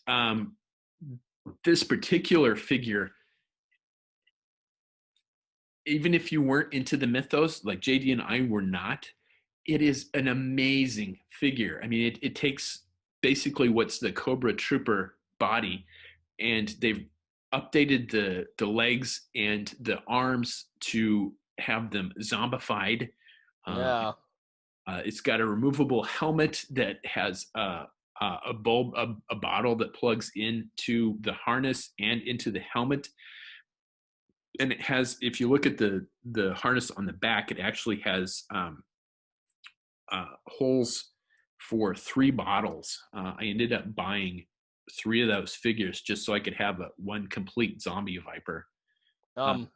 this particular figure, even if you weren't into the mythos, like JD and I were not, it is an amazing figure. I mean, it takes basically what's the Cobra Trooper body, and they've updated the legs and the arms to have them zombified. Um, Yeah. it's got a removable helmet that has a bulb, a bottle that plugs into the harness and into the helmet. And it has, if you look at the harness on the back, it actually has holes for 3 bottles. I ended up buying 3 of those figures just so I could have one complete zombie viper. Uh, Um.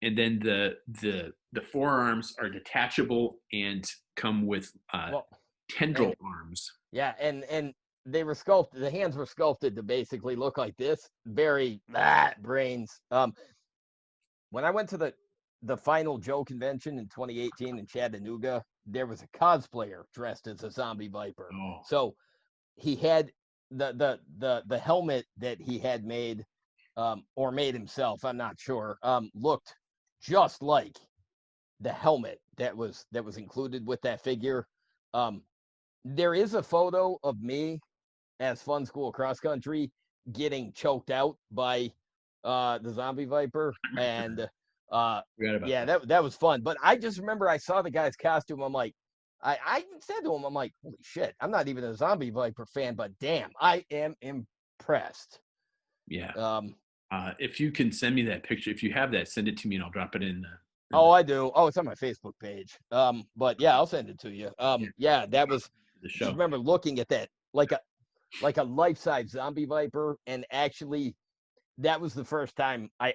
and then the forearms are detachable and come with Well, tendril and arms. yeah, and they were sculpted. The hands were sculpted to basically look like this. Very brains. When I went to the final Joe convention in 2018 in Chattanooga, there was a cosplayer dressed as a zombie viper. Oh, So he had the helmet that he had made, or made himself, I'm not sure, looked just like the helmet that was included with that figure. Um, there is a photo of me as Fun School Cross Country getting choked out by the zombie viper, and forgot about yeah, that. that was fun. But I just remember I saw the guy's costume. I'm like, I said to him, I'm like, holy shit, I'm not even a zombie viper fan, but damn, I am impressed. Yeah. Um, If you can send me that picture, if you have that, send it to me and I'll drop it in oh, I do. Oh, it's on my Facebook page. But yeah, I'll send it to you. yeah, Yeah, that was the just show. remember looking at that like a life-size zombie viper, and actually that was the first time I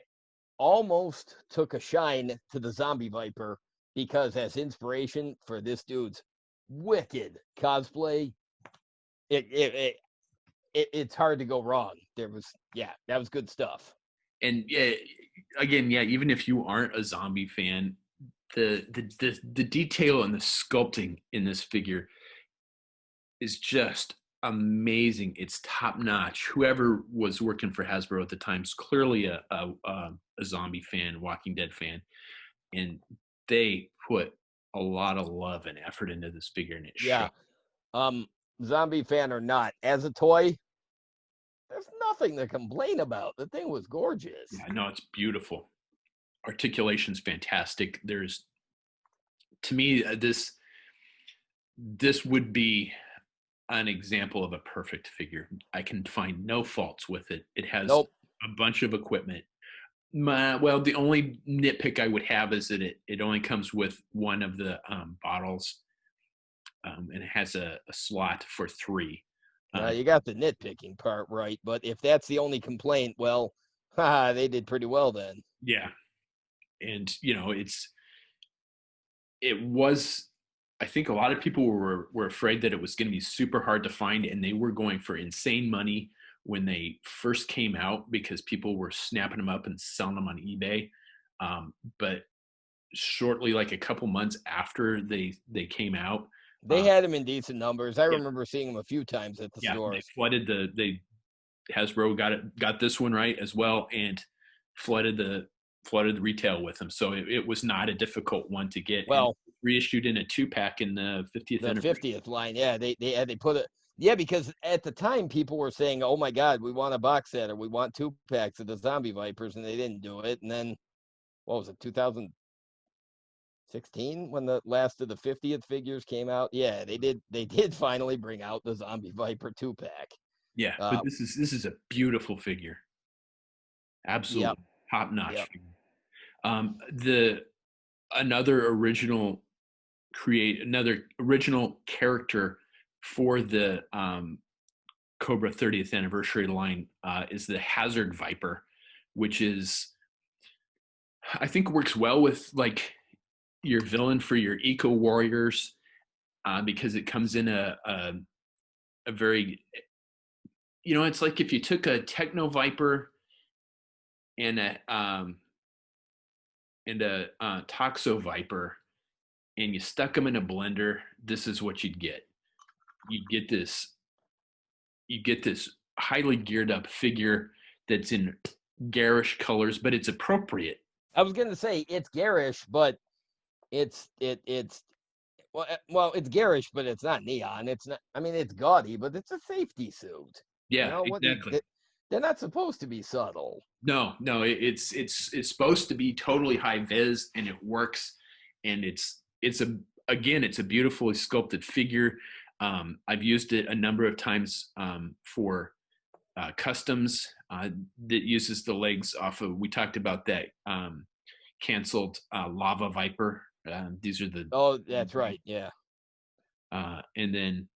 almost took a shine to the zombie viper, because as inspiration for this dude's wicked cosplay, it's hard to go wrong. That was good stuff. And yeah, again, yeah, even if you aren't a zombie fan, the detail and the sculpting in this figure is just amazing. It's top notch. Whoever was working for Hasbro at the time is clearly a zombie fan, Walking Dead fan, and they put a lot of love and effort into this figure, and it shows. Yeah. Um, Zombie fan or not, as a toy, there's nothing to complain about. The thing was gorgeous. Yeah, no, it's beautiful. Articulation's fantastic. There's, to me, this would be an example of a perfect figure. I can find no faults with it. It has Nope. a bunch of equipment. Well, the only nitpick I would have is that it only comes with one of the bottles, and it has a slot for 3. You got the nitpicking part right, but if that's the only complaint, well, they did pretty well then. Yeah, and it was. I think a lot of people were afraid that it was going to be super hard to find, and they were going for insane money when they first came out because people were snapping them up and selling them on eBay. But shortly, like a couple months after they came out, They had them in decent numbers. I yeah, remember seeing them a few times at the yeah, they stores. flooded they Hasbro got this one right as well, and flooded the retail with them. So it was not a difficult one to get, and Well, reissued in a 2-pack in the 50th the anniversary. 50th line, yeah, they put it. Yeah, because at the time people were saying, "Oh my God, we want a box set or we want 2-packs of the Zombie Vipers," and they didn't do it. And then what was it, 2016, when the last of the 50th figures came out? Yeah, they did. They did finally bring out the Zombie Viper 2-pack. Yeah, but Uh, this is a beautiful figure, yep, absolutely top notch yep. figure. The another original another original character for the Cobra 30th anniversary line is the Hazard Viper, which is, I think, works well with like your villain for your eco warriors, because it comes in a very, it's like if you took a Techno Viper and a Toxo Viper and you stuck them in a blender, this is what you'd get. you get this highly geared up figure that's in garish colors, but it's appropriate. I was gonna say it's garish, but it's well, it's garish, but it's not neon. It's not. I mean, it's gaudy, but it's a safety suit. You Yeah, know what? exactly. They're not supposed to be subtle. No, no, it's supposed to be totally high vis, and it works, and it's a beautifully sculpted figure. I've used it a number of times for customs that uses the legs off of. We talked about that canceled Lava Viper. These are the Oh, that's right. Yeah. and then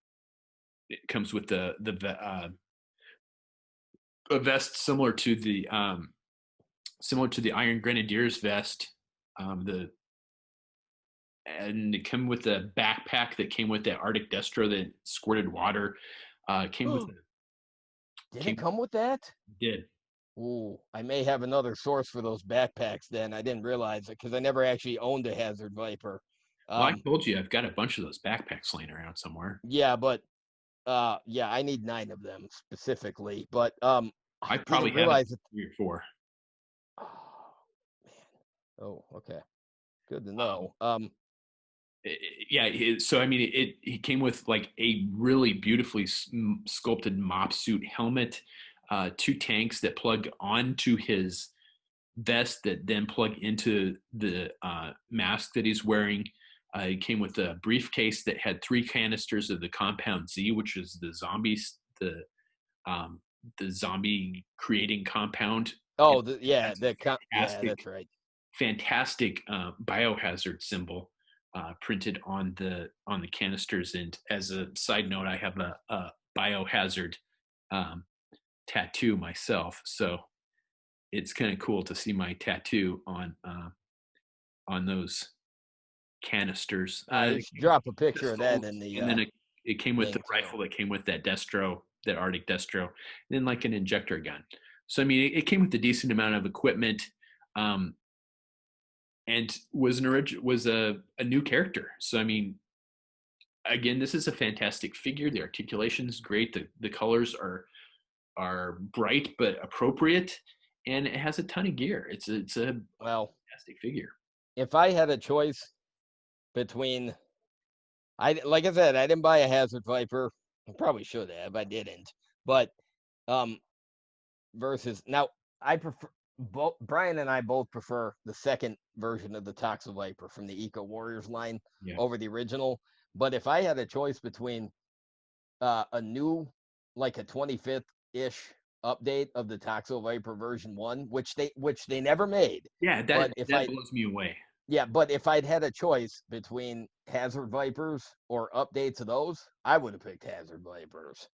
it comes with a vest similar to the Iron Grenadier's vest. The and it came with a backpack that came with that Arctic Destro that squirted water. Came with Did it came come with that? did. Ooh, I may have another source for those backpacks then. I didn't realize it because I never actually owned a Hazard Viper. Well, I Um, told you I've got a bunch of those backpacks laying around somewhere. yeah, but yeah, I need 9 of them specifically. But I I probably didn't have it realize it. 3 or 4. Oh man. Oh, okay. Good to Um, know. yeah, so I mean, he came with like a really beautifully sculpted mop suit helmet, 2 tanks that plug onto his vest that then plug into the mask that he's wearing. It came with a briefcase that had 3 canisters of the Compound Z, which is um, the zombie creating compound. And Oh, it yeah, has a yeah, fantastic, that's right. fantastic biohazard symbol printed on the canisters. And as a side note, I have a biohazard um, tattoo myself, so it's kind of cool to see my tattoo on those canisters. You should drop a picture of that Pistols, in the and then it came with the thing too. rifle that came with that Destro, that Arctic Destro, and then like an injector gun. So I mean, it came with a decent amount of equipment, um, and was a new character. So I mean, again, this is a fantastic figure. The articulation is great. The colors are bright but appropriate, and it has a ton of gear. It's a Well, fantastic figure. if I had a choice between, like I said, I didn't buy a Hazard Viper. I probably should have. I didn't. But um, versus now, I prefer both. Brian and I both prefer the second version of the Toxa Viper from the Eco Warriors line Yeah. over the original. But if I had a choice between a new, like a 25th ish update of the Toxo Viper version 1, which they never made. Yeah, But that blows me away. yeah, but if I'd had a choice between Hazard Vipers or updates of those, I would have picked Hazard Vipers.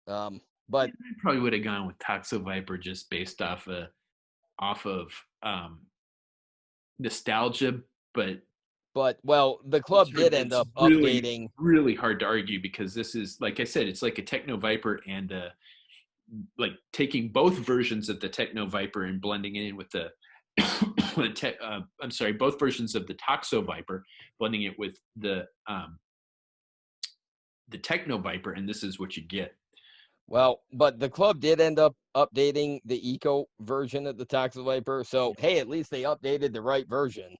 Yeah, But I probably would have gone with Toxo Viper just based off of nostalgia, but well, the club did end it's up really updating. really hard to argue because this is, like I said, it's like a Techno Viper and like taking both versions of the Techno Viper and blending it in with the I'm sorry, both versions of the Toxo Viper, blending it with the Techno Viper, and this is what you get. Well, but the club did end up updating the Eco version of the Toxic Viper. So hey, at least they updated the right version.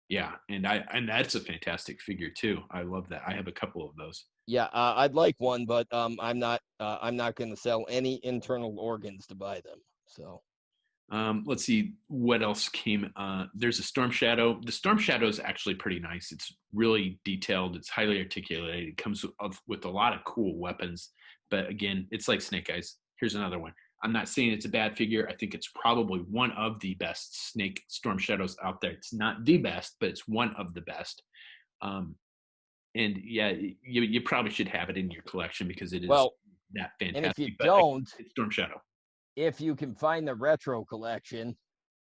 Yeah, and that's a fantastic figure too. I love that. I have a couple of those. Yeah, I'd like one, but I'm not going to sell any internal organs to buy them. So Let's see what else came. There's a Storm Shadow. The Storm Shadow is actually pretty nice. It's really detailed. It's highly articulated. It comes with a lot of cool weapons. But again, it's like Snake Eyes. Here's another one. I'm not saying it's a bad figure. I think it's probably one of the best Snake Storm Shadows out there. It's not the best, but it's one of the best. And yeah, you probably should have it in your collection because it is well, that and if you fantastic. But don't, it's Storm Shadow. if you can find the retro collection,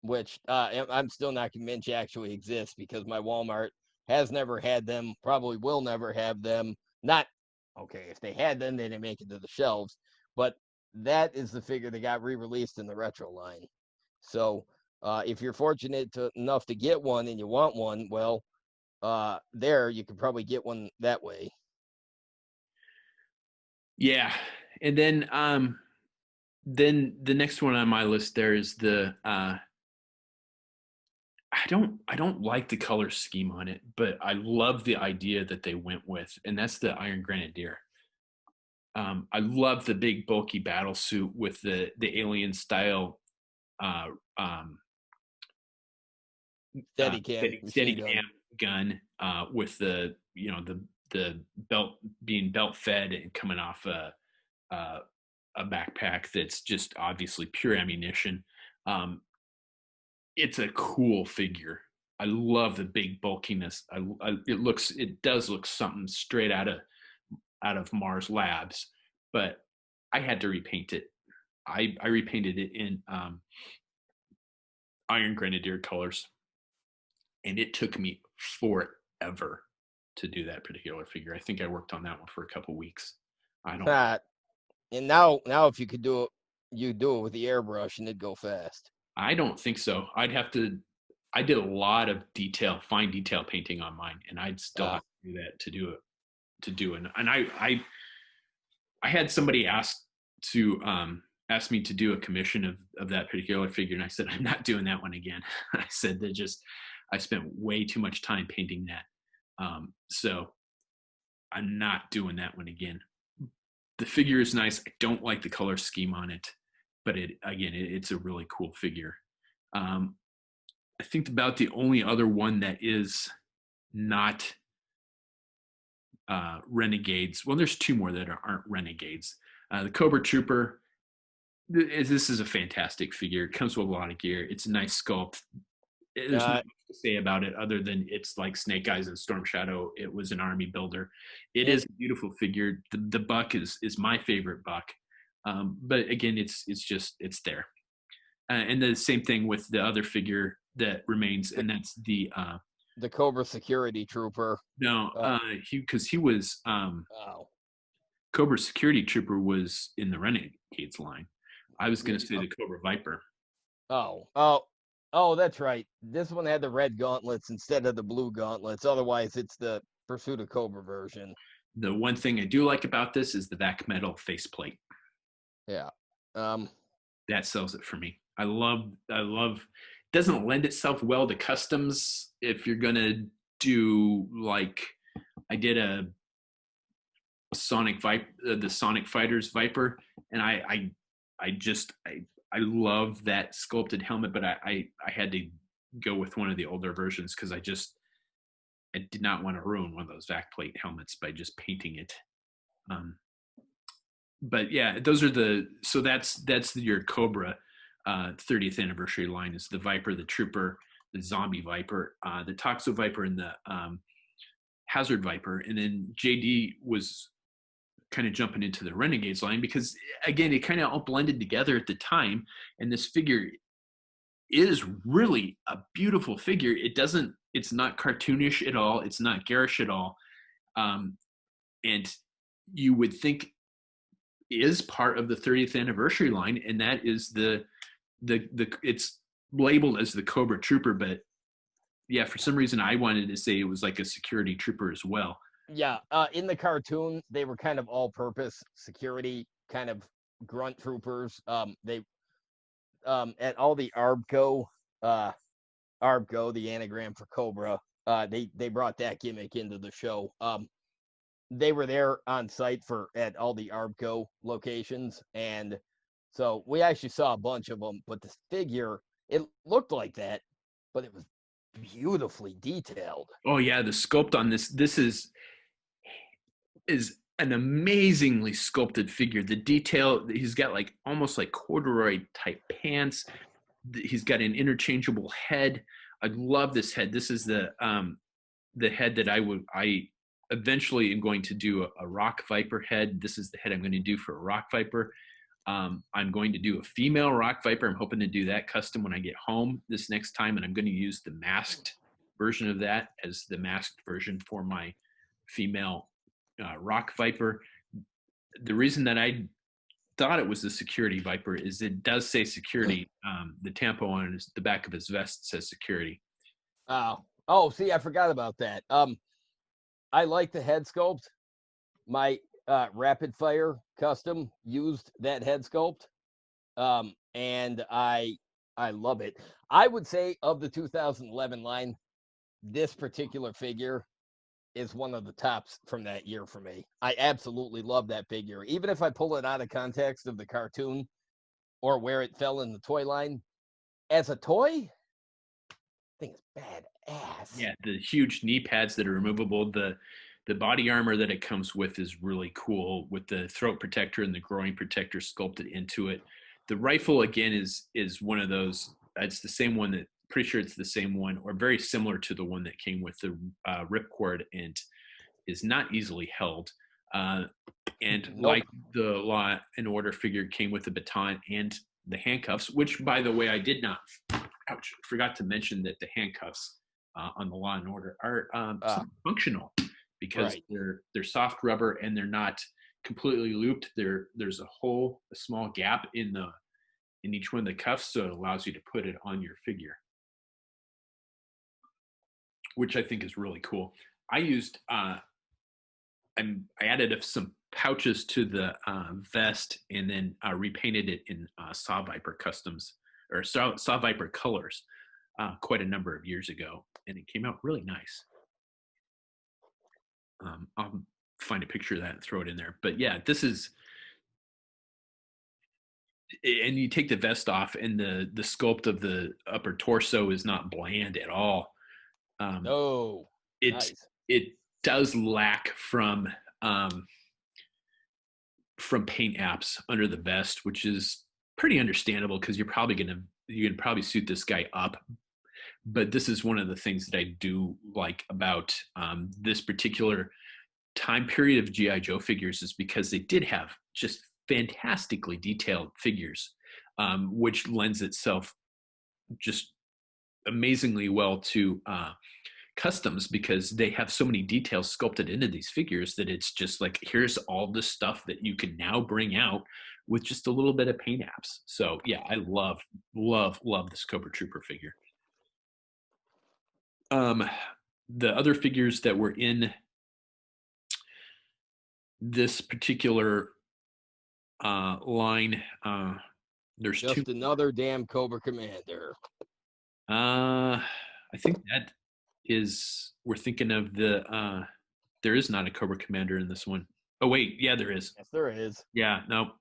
which I'm still not convinced actually exists because my Walmart has never had them, probably will never have them. Not okay, if they had them, they didn't make it to the shelves, but that is the figure that got re-released in the retro line. So if you're fortunate enough to get one and you want one, well, there you could probably get one that way. Yeah, and then the next one on my list there is the I don't like the color scheme on it, but I love the idea that they went with, and that's the Iron Grenadier. I love the big bulky battle suit with the alien style uh, um, Steadicam machine steady gun. cam gun with the belt being belt fed and coming off a, a backpack that's just obviously pure ammunition. Um, it's a cool figure. I love the big bulkiness. It does look something straight out of Mars Labs, but I had to repaint it. I repainted it in Iron Grenadier colors, and it took me forever to do that particular figure. I think I worked on that one for a couple weeks. I don't. And now if you could do it, you do it with the airbrush and it'd go fast. I don't think so. I'd have to. I did a lot of fine detail painting on mine, and I'd still have to do that to do it. And I had somebody ask me to do a commission of that particular figure, and I said I'm not doing that one again. I said I spent way too much time painting that, so I'm not doing that one again. The figure is nice. I don't like the color scheme on it, but it's a really cool figure. I think about the only other one that is not Renegades. Well, there's two more that aren't Renegades. The Cobra Trooper. This is a fantastic figure. It comes with a lot of gear. It's a nice sculpt. There's not much to say about it other than it's like Snake Eyes and Storm Shadow. It was an army builder. It is a beautiful figure. The buck is my favorite buck. But again, it's there. And the same thing with the other figure that remains, and that's the Cobra Security Trooper. No, he was Cobra Security Trooper was in the Renegades line. I was going to say the Cobra Viper. Oh, that's right. This one had the red gauntlets instead of the blue gauntlets. Otherwise, it's the Pursuit of Cobra version. The one thing I do like about this is the back metal faceplate. Yeah. That sells it for me. I love doesn't lend itself well to customs if you're going to do like I did a Sonic Viper, the Sonic Fighters Viper, and I love that sculpted helmet, but I had to go with one of the older versions because I did not want to ruin one of those vac plate helmets by just painting it. But yeah, those are that's your Cobra 30th anniversary line is the Viper, the Trooper, the Zombie Viper, the Toxo Viper, and the Hazard Viper, and then JD was kind of jumping into the Renegades line because again it kind of all blended together at the time, and this figure is really a beautiful figure. It's not cartoonish at all, it's not garish at all, and you would think is part of the 30th anniversary line, and that is the it's labeled as the Cobra Trooper, but yeah, for some reason I wanted to say it was like a security trooper as well. Yeah, in the cartoon, they were kind of all-purpose security, kind of grunt troopers. They at all the ARBCO, the anagram for Cobra, they brought that gimmick into the show. They were there on site at all the ARBCO locations, and so we actually saw a bunch of them. But the figure, it looked like that, but it was beautifully detailed. Oh yeah, the sculpt on this is an amazingly sculpted figure. The detail, he's got like almost like corduroy type pants. He's got an interchangeable head. I love this head. This is the head that I eventually am going to do a Rock Viper head. This is the head I'm going to do for a Rock Viper. I'm going to do a female Rock Viper. I'm hoping to do that custom when I get home this next time, and I'm going to use the masked version of that as the masked version for my female Rock Viper. The reason that I thought it was the security Viper is it does say security. The tampo on the back of his vest says security. See, I forgot about that. I like the head sculpt. Rapid Fire Custom used that head sculpt, and I love it. I would say of the 2011 line, this particular figure is one of the tops from that year for me. I absolutely love that figure. Even if I pull it out of context of the cartoon or where it fell in the toy line, as a toy, I think it's badass. Yeah, the huge knee pads that are removable, the body armor that it comes with is really cool, with the throat protector and the groin protector sculpted into it. The rifle again is one of those. It's the same one that, pretty sure it's the same one or very similar to the one that came with the ripcord and is not easily held. And Nope. like the Law and Order figure, came with the baton and the handcuffs, which, by the way, I did not. Ouch! Forgot to mention that the handcuffs on the Law and Order are functional because they're soft rubber and they're not completely looped. There's a small gap in each one of the cuffs, so it allows you to put it on your figure, which I think is really cool. I used I added some pouches to the vest and then repainted it in Saw Viper customs or Saw Viper colors quite a number of years ago, and it came out really nice. I'll find a picture of that and throw it in there. But yeah, this is, and you take the vest off, and the sculpt of the upper torso is not bland at all. No, nice. It does lack from paint apps under the vest, which is pretty understandable because you can probably suit this guy up. But this is one of the things that I do like about this particular time period of G.I. Joe figures, is because they did have just fantastically detailed figures, which lends itself just amazingly well to customs, because they have so many details sculpted into these figures that it's just like, here's all the stuff that you can now bring out with just a little bit of paint apps. So yeah, I love this Cobra Trooper figure. The other figures that were in this particular line, there's just another damn Cobra Commander. I think that is, we're thinking of the there is not a Cobra Commander in this one. Oh wait, yeah, there is. Yes, there is. Yeah, no.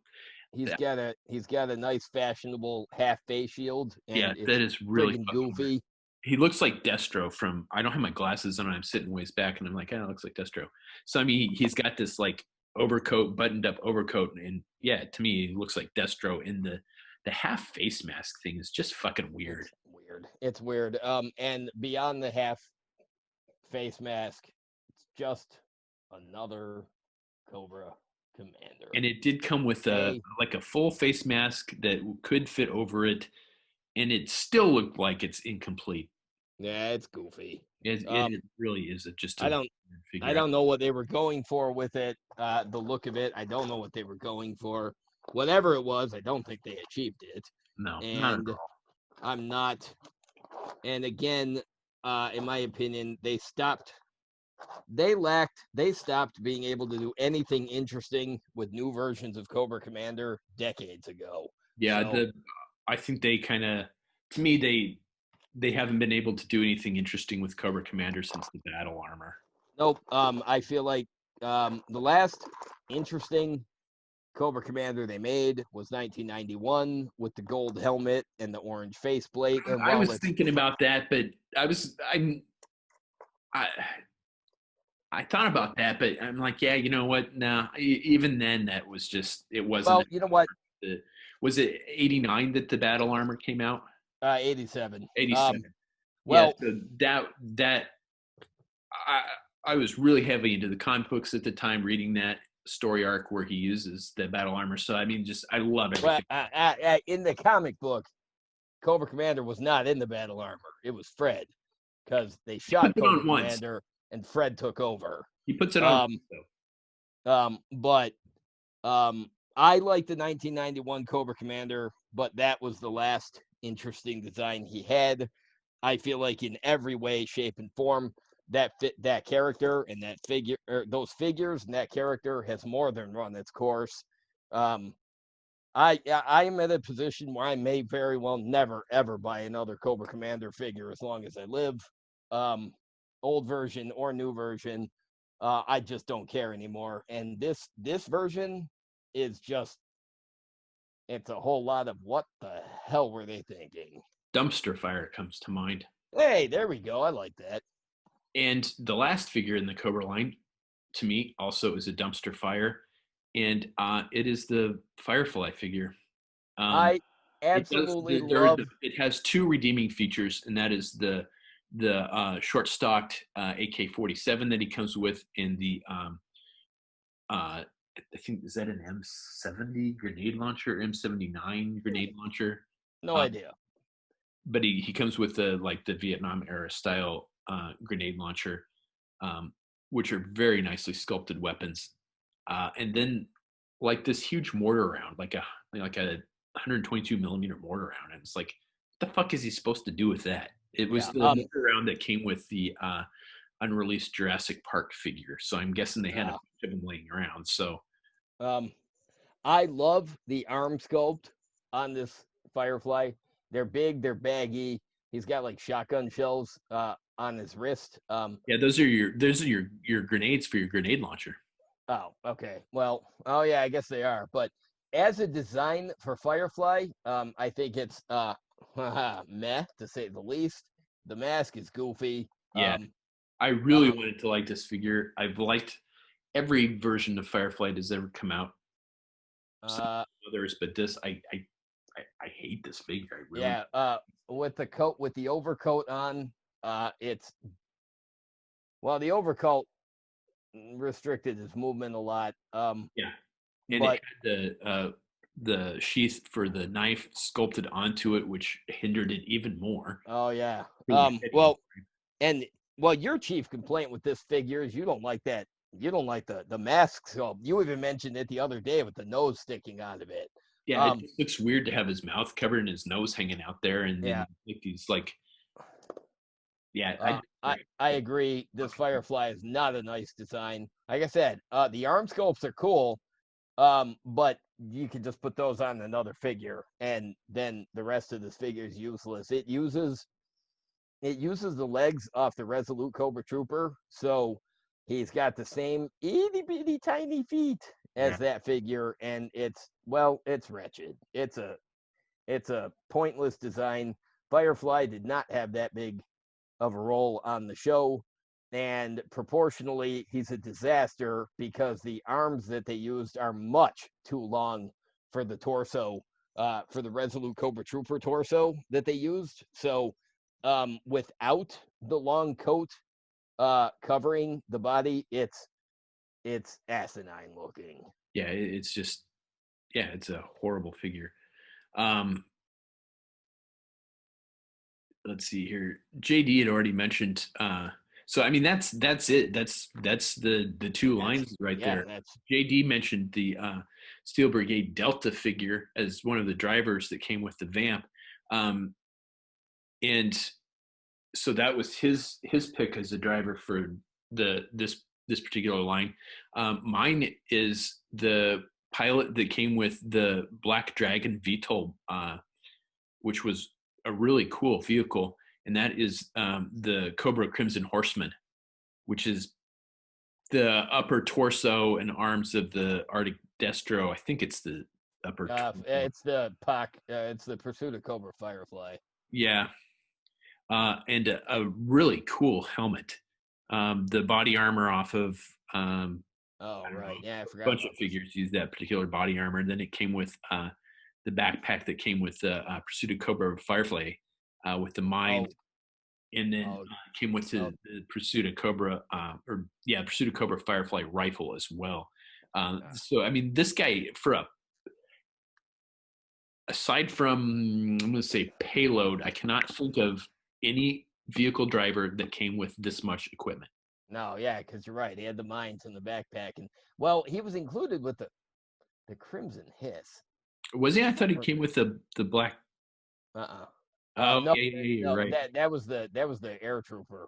He's got a nice fashionable half face shield. And yeah, that is really goofy. Weird. He looks like Destro from, I don't have my glasses on, I'm sitting ways back and I'm like, it looks like Destro. So I mean, he's got this like overcoat, buttoned up overcoat, and yeah, to me he looks like Destro. In the half face mask thing is just fucking weird. It's weird. And beyond the half face mask, it's just another Cobra Commander. And it did come with a full face mask that could fit over it, and it still looked like it's incomplete. Yeah, it's goofy. It really is just. I don't know what they were going for with it. The look of it, I don't know what they were going for. Whatever it was, I don't think they achieved it. No, and not at all. I'm not. And again, in my opinion, they stopped being able to do anything interesting with new versions of Cobra Commander decades ago. Yeah, I think they kind of, to me, they haven't been able to do anything interesting with Cobra Commander since the battle armor. Nope. I feel like the last interesting Cobra Commander they made was 1991 with the gold helmet and the orange faceplate. And I was thinking about that, but I thought about that, but I'm like, yeah, you know what? No, even then, that was just, it wasn't. Well, you know what? Was it 89 that the battle armor came out? 87. 87. Well, yeah, so that I was really heavy into the comic books at the time, reading that story arc where he uses the battle armor. So I mean, just I love everything. In the comic book, Cobra Commander was not in the battle armor. It was Fred, because they shot Cobra Commander and Fred took over. He puts it on. But I like the 1991 Cobra Commander, but that was the last interesting design he had. I feel like in every way, shape, and form, that character and that figure, or those figures and that character has more than run its course. I am in a position where I may very well never ever buy another Cobra Commander figure as long as I live. Old version or new version, I just don't care anymore. And this version is just, it's a whole lot of what the hell were they thinking? Dumpster fire comes to mind. Hey, there we go. I like that. And the last figure in the Cobra line, to me, also is a dumpster fire, and it is the Firefly figure. I It does. absolutely love. It has two redeeming features, and that is the short stocked AK-47 that he comes with in the I think, is that an M70 grenade launcher, M79 grenade launcher? No Uh, idea. but he comes with the Vietnam era style grenade launcher, which are very nicely sculpted weapons. And then like this huge mortar round, like a 122 millimeter mortar round, and it's like, what the fuck is he supposed to do with that? It was Yeah. the mortar round that came with the unreleased Jurassic Park figure, so I'm guessing they had a bunch of them laying around. So I love the arm sculpt on this Firefly. They're big, they're baggy. He's got like shotgun shells on his wrist. yeah, those are your grenades for your grenade launcher. Oh, okay. Well, oh yeah, I guess they are. But as a design for Firefly, I think it's meh to say the least. The mask is goofy. Yeah, I really wanted to like this figure. I've liked every version of Firefly that's ever come out. Some others, but this I hate this figure. I really. Yeah. With the coat, with the overcoat on, it's, well, the overcoat restricted his movement a lot. Yeah, and But it had the sheath for the knife sculpted onto it, which hindered it even more. oh yeah. Really Well, and well, your chief complaint with this figure is you don't like that. You don't like the mask sculpt. You even mentioned it the other day with the nose sticking out of it. Yeah, it just looks weird to have his mouth covered and his nose hanging out there, and Yeah. then like these like. Yeah, I agree. This Firefly is not a nice design. Like I said, the arm sculpts are cool, but you can just put those on another figure, and then the rest of this figure is useless. It uses the legs off the Resolute Cobra Trooper, so he's got the same itty bitty tiny feet as that figure, and it's wretched. It's a pointless design. Firefly did not have that big of a role on the show, and proportionally he's a disaster because the arms that they used are much too long for the torso, for the Resolute Cobra Trooper torso that they used. So without the long coat covering the body, it's asinine looking. Yeah, it's just, yeah, it's a horrible figure. Let's see here. JD had already mentioned. So I mean, that's it. That's the two lines right there. JD mentioned the Steel Brigade Delta figure as one of the drivers that came with the Vamp, and so that was his pick as a driver for this particular line. Mine is the pilot that came with the Black Dragon VTOL, which was a really cool vehicle, and that is the Cobra Crimson Horseman, which is the upper torso and arms of the Arctic Destro. I think it's the upper. It's the POC. It's the Pursuit of Cobra Firefly. Yeah, and a really cool helmet. The body armor off of. Oh right, yeah, I forgot. A bunch of figures use that particular body armor. And then it came with the backpack that came with the Pursuit of Cobra Firefly with the mine, and then came with the Pursuit of Cobra Pursuit of Cobra Firefly rifle as well. So I mean, this guy, aside from, I'm going to say payload, I cannot think of any vehicle driver that came with this much equipment. No, yeah, because you're right. He had the mines in the backpack, and well, he was included with the Crimson Hiss. Was he? I thought he came with the black. No, yeah, you're right. That was the Air Trooper.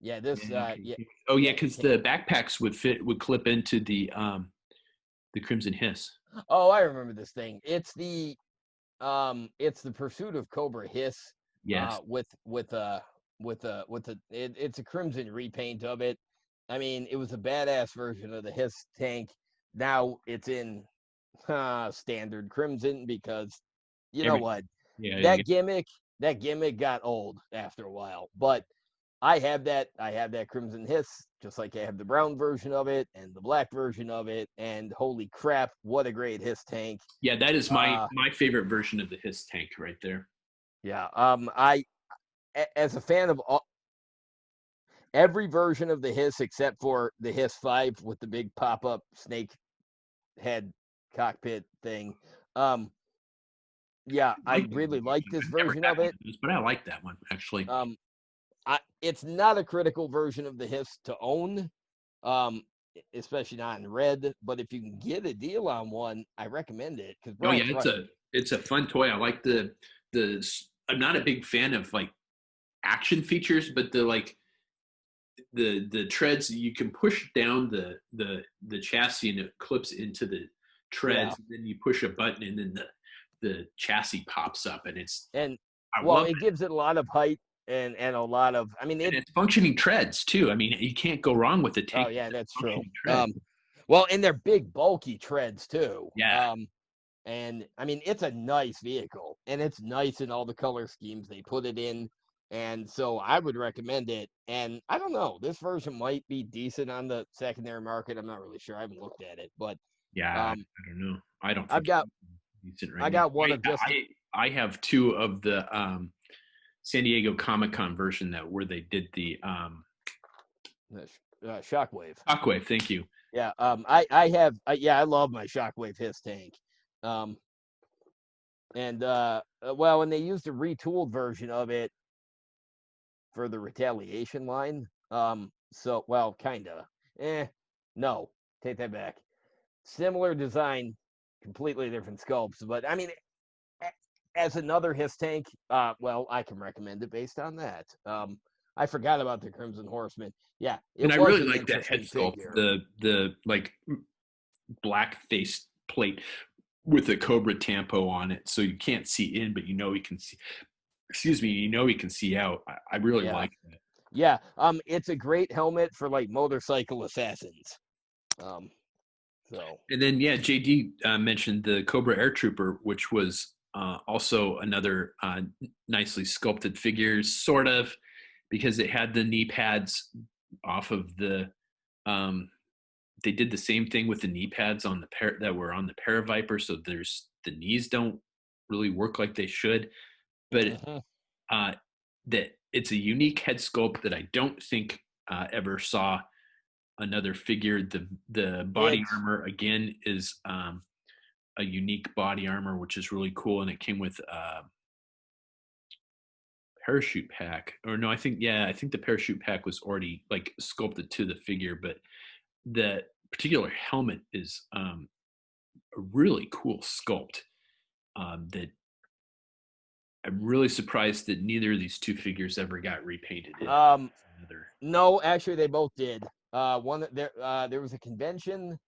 Yeah, this Yeah, okay. yeah, Oh yeah, yeah. because the backpacks would clip into the Crimson Hiss. Oh, I remember this thing. It's the Pursuit of Cobra Hiss, Yes. it's a crimson repaint of it. I mean, it was a badass version of the Hiss tank. Now it's in standard crimson because you know Every what? yeah, That gimmick, that gimmick got old after a while. But I have that Crimson Hiss, just like I have the brown version of it and the black version of it. And holy crap, what a great Hiss tank! yeah, that is Uh, my favorite version of the Hiss tank right there. yeah. As a fan of every version of the Hiss except for the Hiss 5 with the big pop up snake head cockpit thing. Um, yeah, I I like that really like version. this I've never version had of one it. of those, but I like that one actually. Um, it's not a critical version of the Hiss to own, um, especially not in red. But if you can get a deal on one, I recommend it because Oh yeah, Brian's right. it's a fun toy. I like the. I'm not a big fan of like action features, but the treads, you can push down the chassis and it clips into the Yeah, treads. And then you push a button and then the chassis pops up, and and I well, love it gives it a lot of height and a lot of. I mean, it. And it's functioning treads too. I mean, you can't go wrong with the Oh tank. yeah, that's true. Functioning treads. Well, and they're big, bulky treads too. Yeah, And I mean, it's a nice vehicle, and it's nice in all the color schemes they put it in. And so I would recommend it. And I don't know, this version might be decent on the secondary market. I'm not really sure. I haven't looked at it, but yeah. um, I don't know. I don't I've think got it's decent right I now. got one of just I have two of the San Diego Comic Con version that where they did the the Shockwave. Shockwave. Thank you. Yeah, I have yeah, I love my Shockwave Hiss tank. Um, and well, when they used a retooled version of it for the retaliation line. So well, kinda. No, take that back. Similar design, completely different sculpts, but I mean, as another Hiss tank, well, I can recommend it based on that. I forgot about the Crimson Horseman. Yeah, And it I was really an like that head interesting sculpt, figure. the like black face plate with a Cobra tampo on it, so you can't see in, but you know he can see. Excuse me, you know he can see out. I really Yeah, like that. yeah. It's a great helmet for like motorcycle assassins. Um, so And then yeah, JD mentioned the Cobra Air Trooper, which was also another nicely sculpted figures, sort of, because it had the knee pads off of the. Um, they did the same thing with the knee pads on the that were on the Paraviper, so there's the knees don't really work like they should, but mhm. uh, that it's a unique head sculpt that I don't think ever saw another figure. The body It's armor again is a unique body armor, which is really cool, and it came with parachute pack. Or no, I think the parachute pack was already like sculpted to the figure, but the particular helmet is a really cool sculpt that I'm really surprised that neither of these two figures ever got repainted in um another. no, actually they both did. There was a convention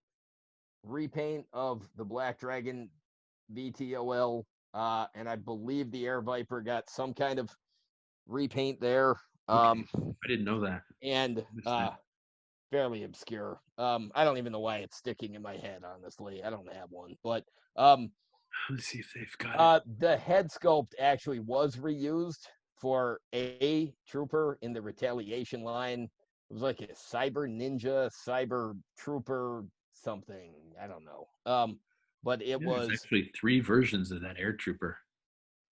repaint of the Black Dragon VTOL, and I believe the Air Viper got some kind of repaint there. Okay, I didn't know that. And Missed that. fairly obscure. I don't even know why it's sticking in my head, honestly. I don't have one, but um, Let's see if they've got it. the head sculpt actually was reused for a trooper in the retaliation line. It was like a cyber ninja, cyber trooper, something. I don't know. But it Yeah, there's was actually three versions of that Air Trooper.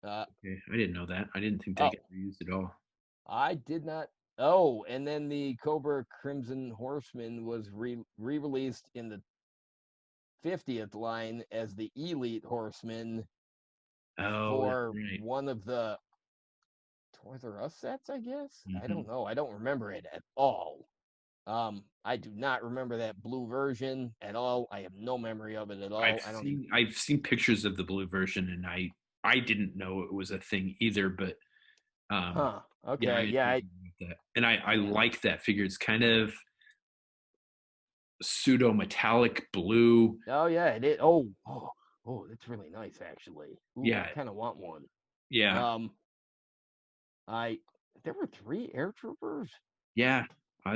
uh Okay, I didn't know that. I didn't think they oh, got reused at all. I did not. Oh, and then the Cobra Crimson Horseman was re-released in the 50th line as the Elite Horseman Oh, that's for right. one of the Toys R Us sets, I guess. I Hmm. don't know. I don't remember it at all. I do not remember that blue version at all. I have no memory of it at all. I don't even. I've seen pictures of the blue version, and I didn't know it was a thing either. But Um, Okay. I Yeah. that. And I like that figure. It's kind of pseudo metallic blue. Oh yeah. It is. Oh, that's really nice actually. Ooh, I Yeah, kind of want one. yeah, Um, I there were 3 air troopers. yeah.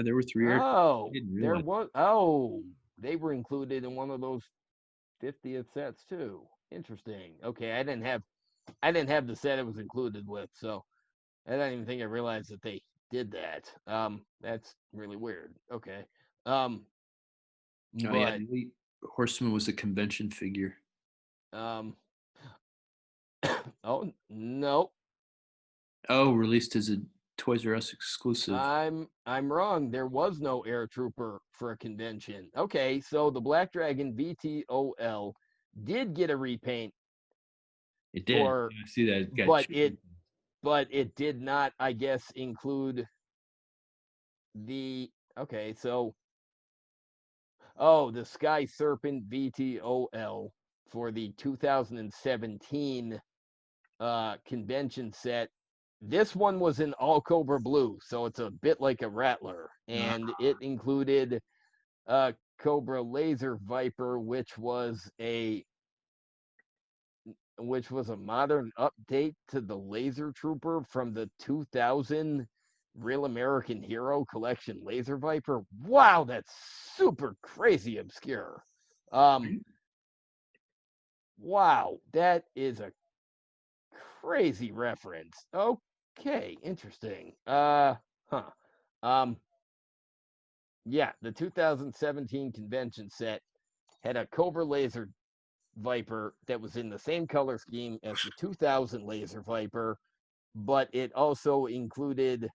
There were three air. I Oh, didn't there realize. was. Oh, they were included in one of those 50th sets too. Interesting. Okay, I didn't have the set it was included with, so I don't even think I realized that they did that. That's really weird. Okay. Um, Oh yeah, but the Elite Horseman was a convention figure. um, oh no, Oh, released as a Toys R Us exclusive. I'm wrong. There was no Air Trooper for a convention. Okay, so the Black Dragon VTOL did get a repaint It did. for, I see that. It got but two. it did not, I guess, include the. Okay, so the Sky Serpent VTOL for the 2017 convention set. This one was in all Cobra Blue, so it's a bit like a Rattler, Uh, and it included Cobra Laser Viper, which was a modern update to the Laser Trooper from the 2000 Real American Hero Collection Laser Viper. Wow, that's super crazy obscure. Um, wow, that is a crazy reference. Okay, interesting. Huh. Um, yeah, the 2017 convention set had a Cobra Laser Viper that was in the same color scheme as the 2000 Laser Viper, but it also included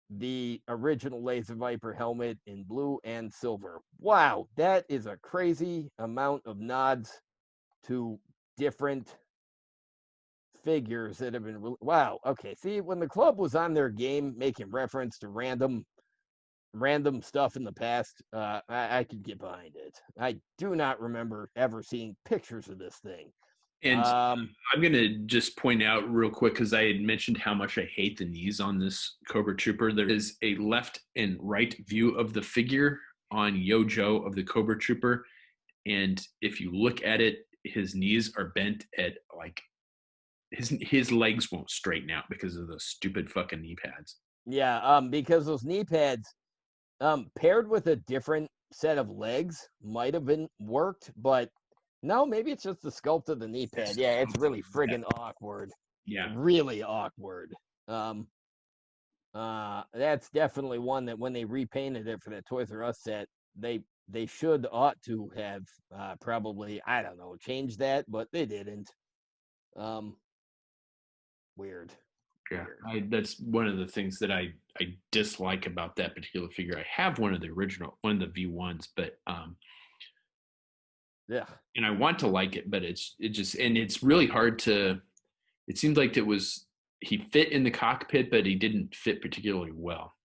the original Laser Viper helmet in blue and silver. Wow, that is a crazy amount of nods to different figures that have been wow. Okay, see, when the club was on their game making reference to random stuff in the past, I could get behind it. I do not remember ever seeing pictures of this thing. and Um, I'm gonna just point out real quick because I had mentioned how much I hate the knees on this Cobra Trooper. There is a left and right view of the figure on Yojo of the Cobra Trooper, and if you look at it, his knees are bent at like his legs won't straighten out because of those stupid fucking knee pads. yeah, because those knee pads, paired with a different set of legs might have been worked, but no, maybe it's just the sculpt of the knee pad. Yeah, it's really friggin' awkward. Yeah, Really awkward. Um, that's definitely one that when they repainted it for that Toys R Us set, they ought to have probably, I don't know, changed that, but they didn't. Um, weird. yeah. Weird. That's one of the things that I dislike about that particular figure. I have one of the original, one of the V1s, but Yeah. and I want to like it, but it just and it's really hard to. It seems like it was he fit in the cockpit, but he didn't fit particularly well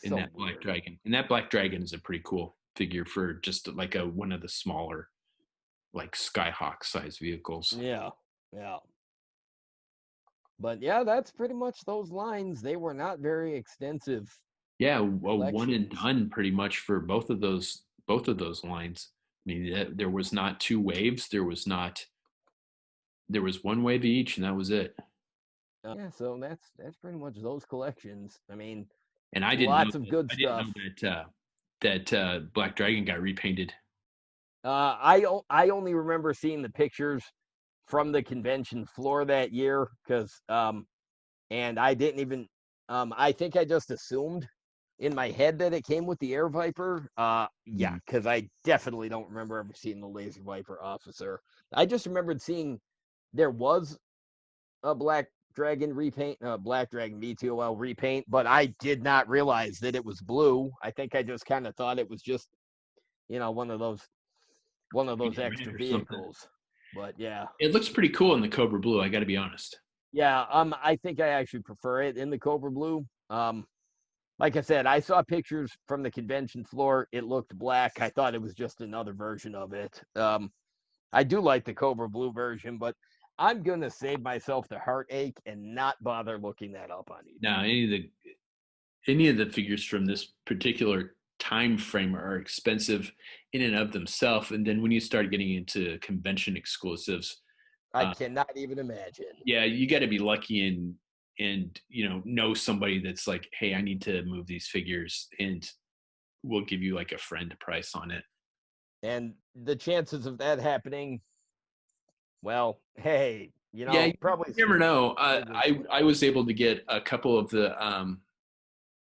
in So that Black weird. Dragon. And that Black Dragon is a pretty cool figure for just like a one of the smaller like Skyhawk size vehicles. Yeah. Yeah. But yeah, that's pretty much those lines. They were not very extensive Yeah, a one and collections. done pretty much for both of those lines. I mean, there was not two waves. There was one wave each, and that was it. Yeah, so that's pretty much those collections. I mean, And I didn't know lots of that. good I didn't stuff. know that Black Dragon got repainted. I only remember seeing the pictures from the convention floor that year because and I didn't even I think I just assumed in my head that it came with the Air Viper. Yeah, Mhm. because I definitely don't remember ever seeing the Laser Viper officer. I just remembered seeing there was a Black Dragon VTOL repaint, but I did not realize that it was blue. I think I just kind of thought it was just one of those Painted red extra or something. vehicles. But yeah, It looks pretty cool in the Cobra Blue. I got to be honest. yeah. I think I actually prefer it in the Cobra Blue. Like I said, I saw pictures from the convention floor. It looked black. I thought it was just another version of it. I do like the Cobra Blue version, but I'm gonna save myself the heartache and not bother looking that up on eBay. Now, any of the figures from this particular time frame are expensive in and of themselves, and then when you start getting into convention exclusives, I cannot even imagine. yeah, you got to be lucky and know somebody that's like, hey, I need to move these figures, and we'll give you like a friend price on it. And the chances of that happening, well, hey, Yeah, you probably never know. slim. I was able to get a couple of the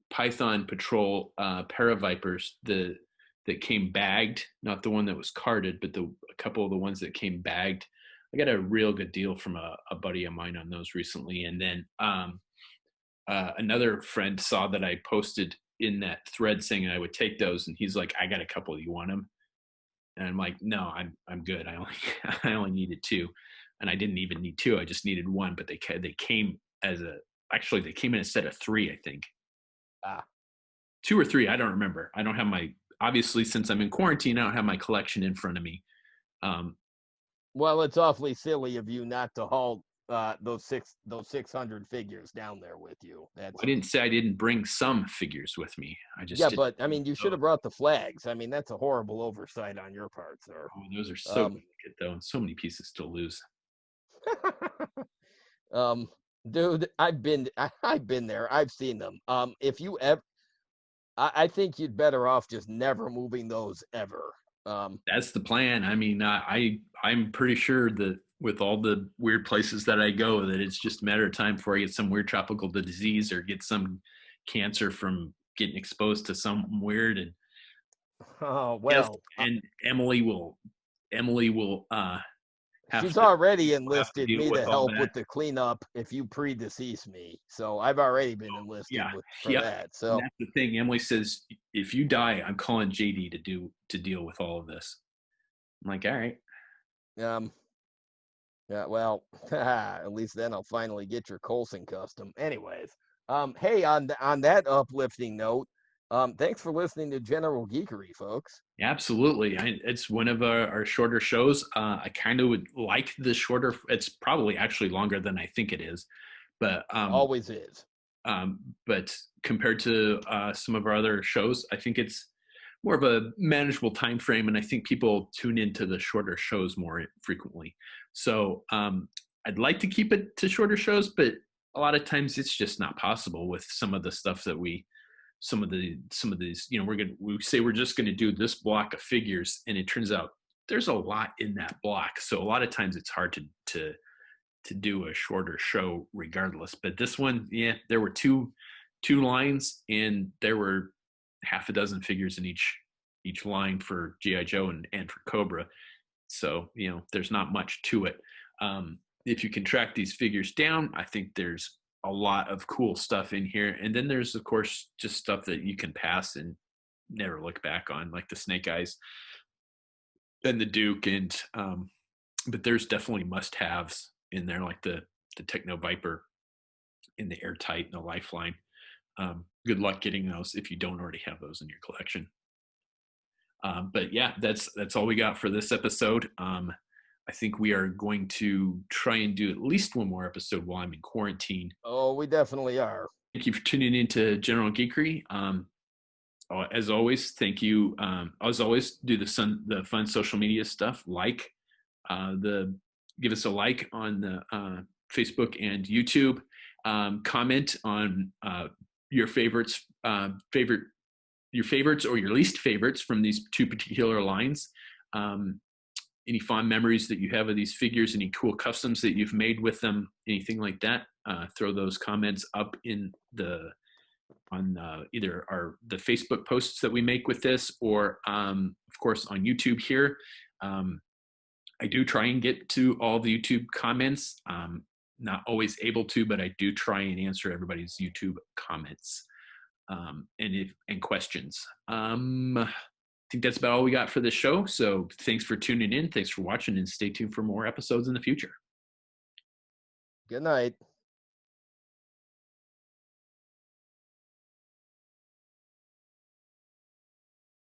Python Patrol Paravipers that came bagged, not the one that was carded, but a couple of the ones that came bagged. I got a real good deal from a buddy of mine on those recently, and then another friend saw that I posted in that thread saying I would take those, and he's like, "I got a couple. You want them?" And I'm like, "No, I'm good. I only I only needed two, and I didn't even need two. I just needed one." But they came actually they came in a set of three, I think. Ah, Two or three, I don't remember. I don't have obviously, since I'm in quarantine, I don't have my collection in front of me. Um, well, it's awfully silly of you not to haul those 600 figures down there with you. I didn't say I didn't bring some figures with me. I just Yeah, didn't. but I mean, you should have brought the flags. I mean, that's a horrible oversight on your part, sir. Oh, those are so delicate, though, and so many pieces to lose. um, dude, I've been there. I've seen them. If you ever, I think you'd better off just never moving those ever. That's the plan. I mean, I'm pretty sure that with all the weird places that I go, that it's just a matter of time before I get some weird tropical disease or get some cancer from getting exposed to something weird. And Oh yes, well, and Emily will she's already have to enlisted deal me with to all help that. with the cleanup if you predecease me. So I've already been enlisted Yeah, for yeah. that. And So that's the thing. Emily says, if you die, I'm calling JD to deal with all of this. I'm like, all right. um, yeah, well, at least then I'll finally get your Colson custom. Anyways, hey, on that uplifting note, thanks for listening to General Geekery, folks. Absolutely. It's one of our shorter shows. I kind of would like the shorter. It's probably actually longer than I think it is, but Always is. um, but compared to some of our other shows, I think it's more of a manageable time frame, and I think people tune into the shorter shows more frequently. So I'd like to keep it to shorter shows, but a lot of times it's just not possible with some of the stuff that some of these, we say we're just gonna do this block of figures, and it turns out there's a lot in that block. So a lot of times it's hard to do a shorter show regardless. But this one, yeah, there were two lines, and there were half a dozen figures in each line for GI Joe and for Cobra. So there's not much to it. If you can track these figures down, I think there's a lot of cool stuff in here. And then there's, of course, just stuff that you can pass and never look back on, like the Snake Eyes and the Duke. And but there's definitely must-haves in there, like the Techno Viper and the Airtight and the Lifeline. Good luck getting those if you don't already have those in your collection. But yeah, that's all we got for this episode. I think we are going to try and do at least one more episode while I'm in quarantine. Oh, we definitely are. Thank you for tuning in to General Geekery. As always, thank you. As always, do the fun social media stuff. Give us a like on the Facebook and YouTube. Comment on your favorites or your least favorites from these two particular lines. Any fond memories that you have of these figures, any cool customs that you've made with them, anything like that, throw those comments up on either the Facebook posts that we make with this, or of course on YouTube here. I do try and get to all the YouTube comments. Not always able to, but I do try and answer everybody's YouTube comments and questions. I think that's about all we got for this show. So thanks for tuning in. Thanks for watching, and stay tuned for more episodes in the future. Good night.